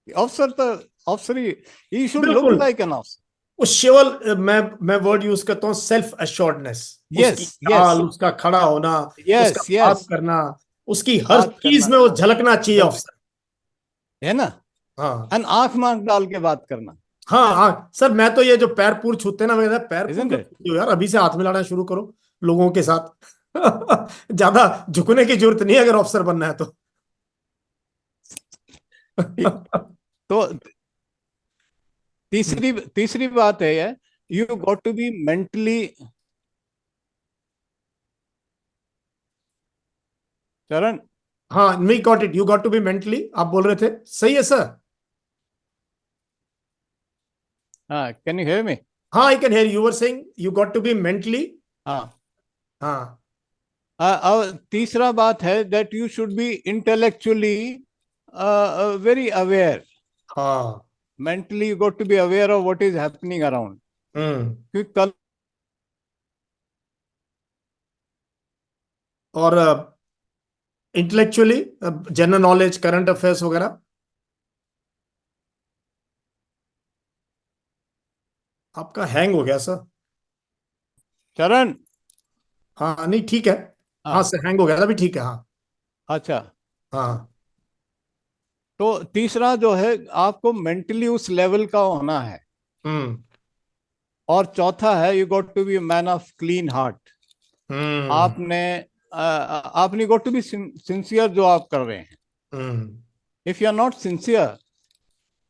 अफसर तो अफसर ही शुड लुक
बिल्कुल।
Like an officer.
उस केवल मैं वर्ड यूज करता हूँ, सेल्फ एश्योर्डनेस। उसकी
यस यस
चाल, उसका खड़ा होना, उसका
यस
बात
यस।
करना, उसकी हर
बात
चीज
करना
में वो झलकना चाहिए
बदल
अफसर।
है ना।
हाँ
एन आंख में आंख डाल के बात करना।
हाँ हाँ सर, मैं तो ये जो पैर पूर छूते हैं ना, मैं कहता, पैर पूर
इजंट
क्यों
इट।
छूते हो यार, अभी से हाथ मिलाना शुरू करो लोगों के साथ। ज्यादा झुकने की जरूरत नहीं है अगर अफसर बनना है तो।
तो तीसरी तीसरी बात है you got to be mentally. चरण।
हाँ, me got it, you got to be mentally, आप बोल रहे थे, सही है सर।
हाँ, कैन यू हियर मी?
हाँ, I can hear, you were saying you got to be mentally.
हाँ।
हाँ
और तीसरा बात है that you should be intellectually very aware.
हाँ।
Mentally you got to be aware of what is happening around.
Hmm.
क्योंकि कल
और intellectually general knowledge, current affairs वगैरह। आपका हैंग हो गया सर।
चरण।
हाँ नहीं ठीक है। हाँ
हाँ।
सर, हैंग हो गया था, अभी ठीक है, हाँ।
अच्छा।
हाँ।
तो तीसरा जो है आपको मेंटली उस लेवल का होना है।
हम्म।
और चौथा है you got to be man of clean heart.
Hmm.
आपने आपने गॉट टू बी सिंसियर जो आप कर रहे हैं।
Hmm.
If you are not sincere,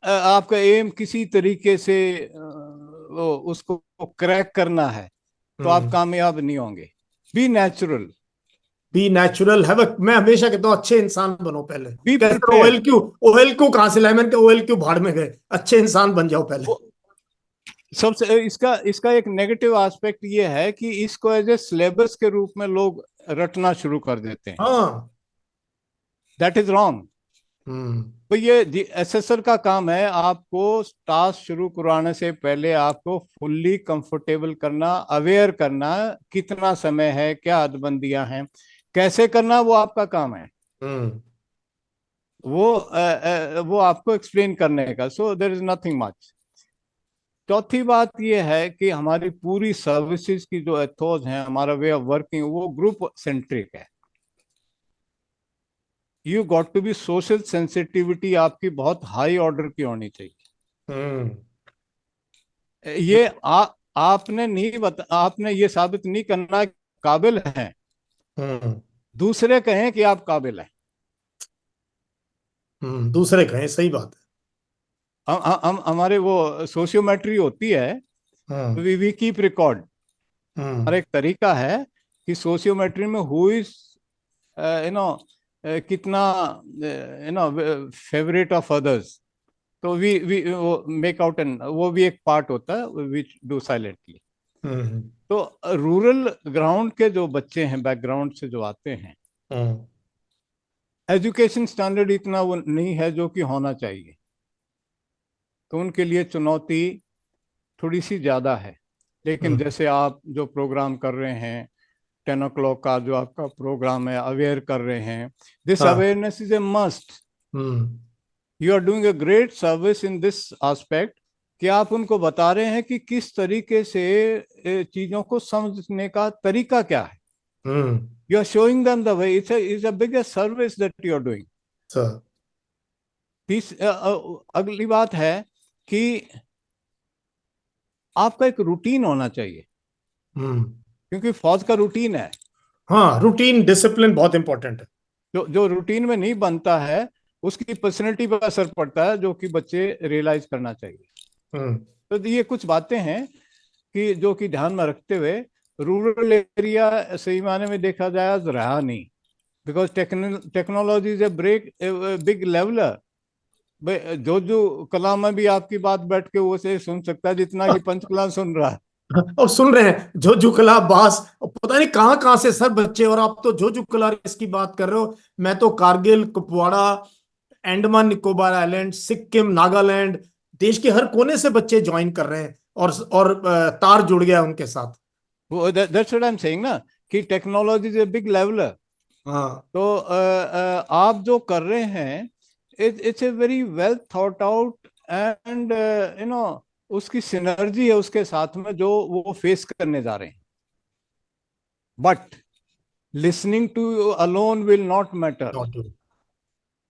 आपका एम किसी तरीके से उसको क्रैक करना है, तो आप
हम्म।
कामयाब नहीं होंगे। B natural.
बी नेचुरल है, मैं हमेशा कहता हूँ अच्छे इंसान बनो पहले।
बी
कहते
प्रिपेयर्ड।
OL क्यों कहाँ से लाए, मैंने कहा OL क्यों भाड़ में गए, अच्छे इंसान बन जाओ पहले।
सबसे इसका इसका एक नेगेटिव एस्पेक्ट ये है कि इसको एज ए सिलेबस के रूप में लोग रटना शुरू कर देते हैं।
हाँ।
That is wrong.
हम्म।
तो ये एसेसर का काम है आपको टास्क शुरू कराने से पहले आपको फुल्ली कंफर्टेबल करना, अवेयर करना, कितना समय है, क्या हदबंदियां हैं, कैसे करना, वो आपका काम है।
हम्म।
वो आपको एक्सप्लेन करने का। सो देर इज नथिंग मच। चौथी बात यह है कि हमारी पूरी सर्विसेज की जो एथोज हैं, हमारा वे ऑफ वर्किंग, वो ग्रुप सेंट्रिक है। You got to be social sensitivity आपकी बहुत हाई ऑर्डर की होनी चाहिए।
हम्म।
ये आपने नहीं आपने ये साबित नहीं करना कि काबिल हैं,
हम्म।
दूसरे कहें कि आप काबिल हैं।
दूसरे कहें, सही बात
हम हमारे वो सोशियोमेट्री होती है।
है। Hmm.
We keep record.
Hmm.
और एक तरीका है कि सोशियोमेट्री में हु इज यू नो कितना फेवरेट ऑफ अदर्स। तो वी मेक आउट एन, वो भी एक पार्ट होता है विच डू साइलेंटली।
हम्म।
तो रूरल ग्राउंड के जो बच्चे हैं, बैकग्राउंड से जो आते हैं,
हम्म।
एजुकेशन स्टैंडर्ड इतना वो नहीं है जो कि होना चाहिए। तो उनके लिए चुनौती थोड़ी सी ज़्यादा है। लेकिन
हम्म।
जैसे आप जो प्रोग्राम कर रहे हैं, 10 o'clock का जो आपका प्रोग्राम है, अवेयर कर रहे हैं, दिस
हाँ।
Awareness is a must.
Hmm.
You are doing a great service in this aspect कि आप उनको बता रहे हैं कि किस तरीके से चीज़ों को समझने का तरीका क्या है।
Hmm.
You are showing them the way. It's a biggest service that you are doing.
Sir.
अगली बात है कि आपका एक रूटीन होना चाहिए।
हम्म।
क्योंकि फौज का रूटीन है।
हाँ, रूटीन डिसिप्लिन बहुत इंपॉर्टेंट है।
जो जो रूटीन में नहीं बनता है, उसकी पर्सनैलिटी पर असर पड़ता है, जो कि बच्चे रियलाइज करना चाहिए।
हम्म।
तो ये कुछ बातें हैं कि जो कि ध्यान में रखते हुए रूरल एरिया सही मायने में देखा जाए आज रहा नहीं। Because technology is a big leveller. जो जो कलाम में भी आपकी बात बैठ के वो से सुन सकता है जितना कि पंचकला सुन रहा है।
और सुन रहे हैं जो जुकला बास, और पता नहीं कहाँ कहाँ से सर बच्चे, और आप तो जो जुकला इसकी बात कर रहे हो, मैं तो कारगिल, कुपवाड़ा, अंडमान निकोबार आइलैंड, सिक्किम, नागालैंड, देश के हर कोने से बच्चे ज्वाइन कर रहे हैं, और तार जुड़ गया उनके साथ।
वो that's what I am saying ना कि technology is a big leveller.
हाँ
तो आप जो कर रहे हैं, it's a very well thought out, and उसकी सिनर्जी है उसके साथ में जो वो फेस करने जा रहे हैं। But listening to alone will not matter.
not you.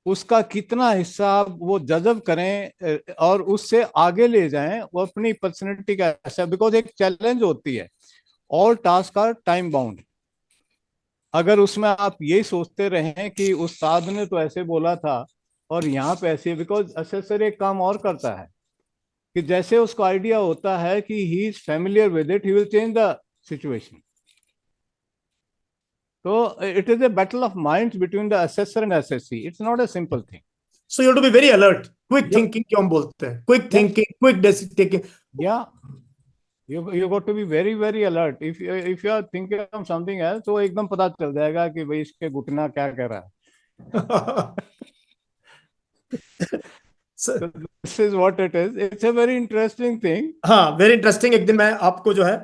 उसका कितना हिस्सा आप वो जज़ब करें और उससे आगे ले जाएं वो अपनी पर्सनैलिटी का हिस्सा, बिकॉज एक चैलेंज होती है। All task are time bound. अगर उसमें आप ये सोचते रहें कि उस्ताद ने तो ऐसे बोला था और यहाँ पे ऐसे, बिकॉज असेसर एक काम और करता है कि जैसे उसको आइडिया होता है कि he is familiar with it, he will change the situation. तो it is a battle of minds between the assessor and SSC, it's not a simple thing.
So you have to be very alert. Quick
Yep.
thinking क्यों हम बोलते हैं, quick
Yes.
Thinking, quick decision taking.
Yeah. You got to be very very alert. If you are thinking of something else, तो एकदम पता चल जाएगा कि भाई इसके घुटना क्या कह रहा है।
So,
So this is what it is. It's a very interesting thing.
हाँ वेरी इंटरेस्टिंग। एक दिन मैं आपको जो है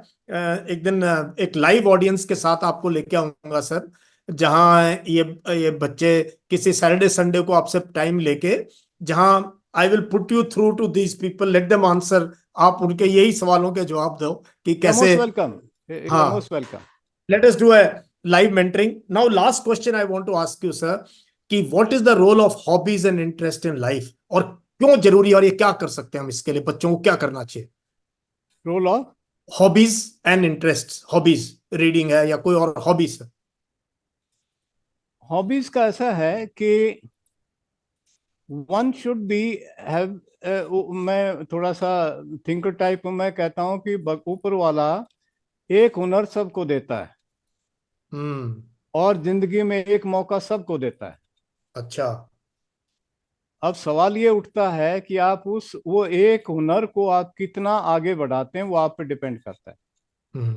एक दिन एक लाइव ऑडियंस के साथ आपको लेके आऊंगा सर, जहाँ ये बच्चे किसी सैटरडे संडे को आपसे टाइम लेके, जहाँ I will put you through to these people, let them answer. आप उनके यही सवालों के जवाब दो कि
You're
कैसे।
most welcome. You're
हाँ,
most welcome.
let us do a live mentoring. Now last question I want to ask you sir, कि what is the role of hobbies and interest in life, और क्यों जरूरी है और ये क्या कर सकते हैं हम इसके लिए, बच्चों को क्या करना चाहिए?
Role of
hobbies and interest, hobbies reading है या कोई और हॉबीज है?
hobbies का ऐसा है कि one should be have मैं थोड़ा सा थिंकर टाइप में कहता हूँ कि ऊपर वाला एक हुनर सबको देता है
हम्म।
और जिंदगी में एक मौका सबको देता है।
अच्छा।
अब सवाल ये उठता है कि आप उस वो एक हुनर को आप कितना आगे बढ़ाते हैं, वो आप पे डिपेंड करता है।
हम्म।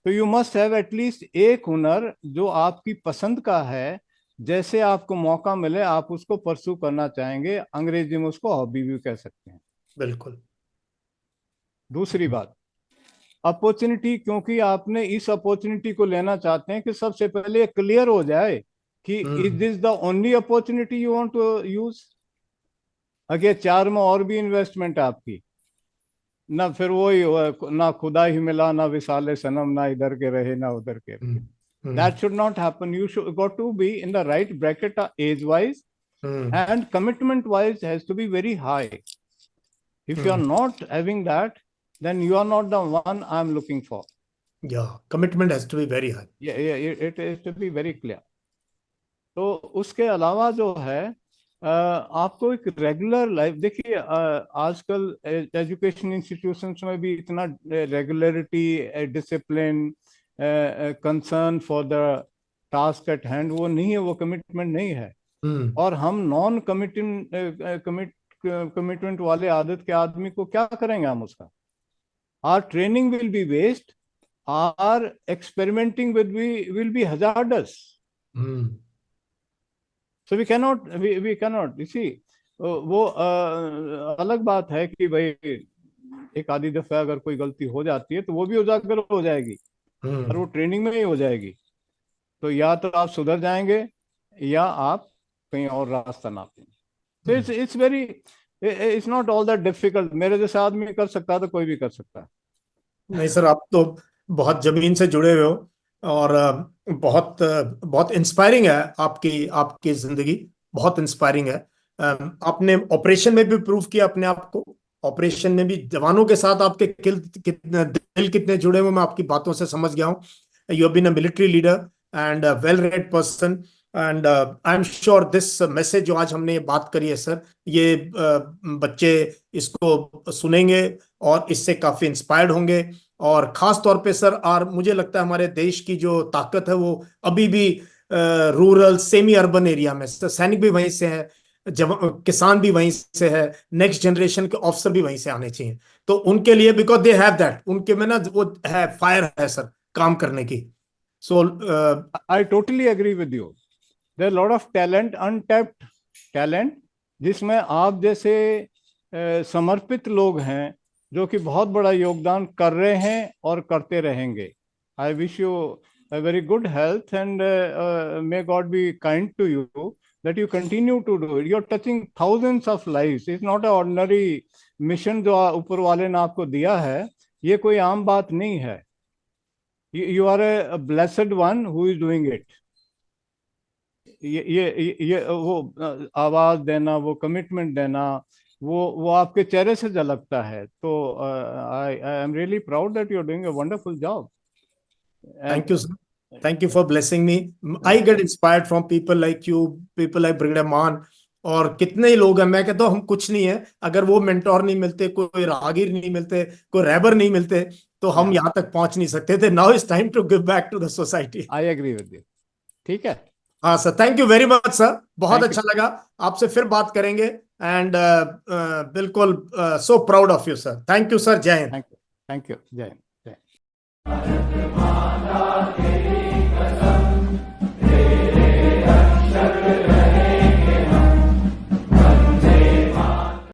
तो यू मस्ट हैव एटलीस्ट एक हुनर जो आपकी पसंद का है, जैसे आपको मौका मिले आप उसको परसू करना चाहेंगे। अंग्रेजी में उसको हॉबी भी कह सकते हैं।
बिल्कुल।
दूसरी बात, अपॉर्चुनिटी, क्योंकि आपने इस अपॉर्चुनिटी को लेना चाहते हैं कि सबसे पहले क्लियर हो जाए कि is
hmm.
This the only opportunity you want to use. अगर चार में और भी इन्वेस्टमेंट है आपकी, ना फिर वही ना खुदा ही मिला ना विसाले सनम, ना इधर के रहे ना उधर के रहे।
हम्म। हम्म।
That should not happen. You should got to be in the right bracket age wise,
hmm.
and commitment wise has to be very high. If you are
hmm.
not having that, then you are not the one I'm looking for.
या commitment has to be very high.
Yeah, it is to be very clear. तो उसके अलावा जो है आपको एक regular life, देखिए आजकल एजुकेशन इंस्टीट्यूशंस में भी इतना regularity, discipline, concern for the task at hand वो नहीं है, वो कमिटमेंट नहीं है।
हम्म।
और हम नॉन कमिटमेंट वाले आदत के आदमी को क्या करेंगे हम उसका? Our training will be waste, our experimenting will be hazardous.
Hmm.
So we cannot इसी वो अलग बात है कि भाई एक आधी दफा अगर कोई गलती हो जाती है तो वो भी उजागर हो जाएगी और वो ट्रेनिंग में ही हो जाएगी। तो या तो आप सुधर जाएंगे या आप कहीं और रास्ता नापेंगे। तो it's very, it's not all that difficult. मेरे जैसे आदमी कर सकता है तो कोई भी कर सकता है।
नहीं सर, आप तो बहुत जमीन से जुड़े हुए हो और बहुत इंस्पायरिंग है आपकी आपकी जिंदगी, बहुत इंस्पायरिंग है। आपने ऑपरेशन में भी प्रूव किया अपने आप को, ऑपरेशन में भी जवानों के साथ आपके कितने दिल कितने जुड़े हुए मैं आपकी बातों से समझ गया हूँ। You have been a military leader and well read person, and I am sure this message जो आज हमने ये बात करी है सर, ये बच्चे इसको सुनेंगे और इससे काफी इंस्पायर्ड होंगे। और खास तौर पे सर, और मुझे लगता है हमारे देश की जो ताकत है वो अभी भी रूरल सेमी अर्बन एरिया में, सैनिक भी वहीं से है, किसान भी वहीं से है, नेक्स्ट जनरेशन के ऑफिसर भी वहीं से आने चाहिए। तो उनके लिए, बिकॉज दे हैव दैट, उनके में ना वो है, फायर है सर काम करने की। So
I totally agree with you. There lot of talent, untapped talent, जिसमें आप जैसे समर्पित लोग हैं जो कि बहुत बड़ा योगदान कर रहे हैं और करते रहेंगे। I wish you very good health, and may God be kind to you that you continue to do it. You're touching thousands of lives. It's not an ordinary mission जो ऊपर वाले ने आपको दिया है, ये कोई आम बात नहीं है. You are a blessed one who is doing it. ये वो आवाज देना, वो कमिटमेंट देना, वो आपके चेहरे से झलकता है. तो I am really proud that you are doing a wonderful job.
Thank you, sir. Thank you for blessing me. I get inspired from people like you, people like Brigadier मान, और कितने ही लोग हैं. मैं कहता हूँ हम कुछ नहीं है. अगर वो मेंटोर नहीं मिलते, कोई राहगीर नहीं मिलते, कोई रहबर नहीं मिलते, तो हम यहाँ तक पहुंच नहीं सकते थे. Now is time to give back to the society.
I agree with you. ठीक है.
हाँ sir, thank you very much sir. बहुत अच्छा लगा. आपसे फिर बात करेंगे. एंड बिल्कुल so proud of you sir. Thank you sir. जय हिंद.
Thank you. जय हिंद.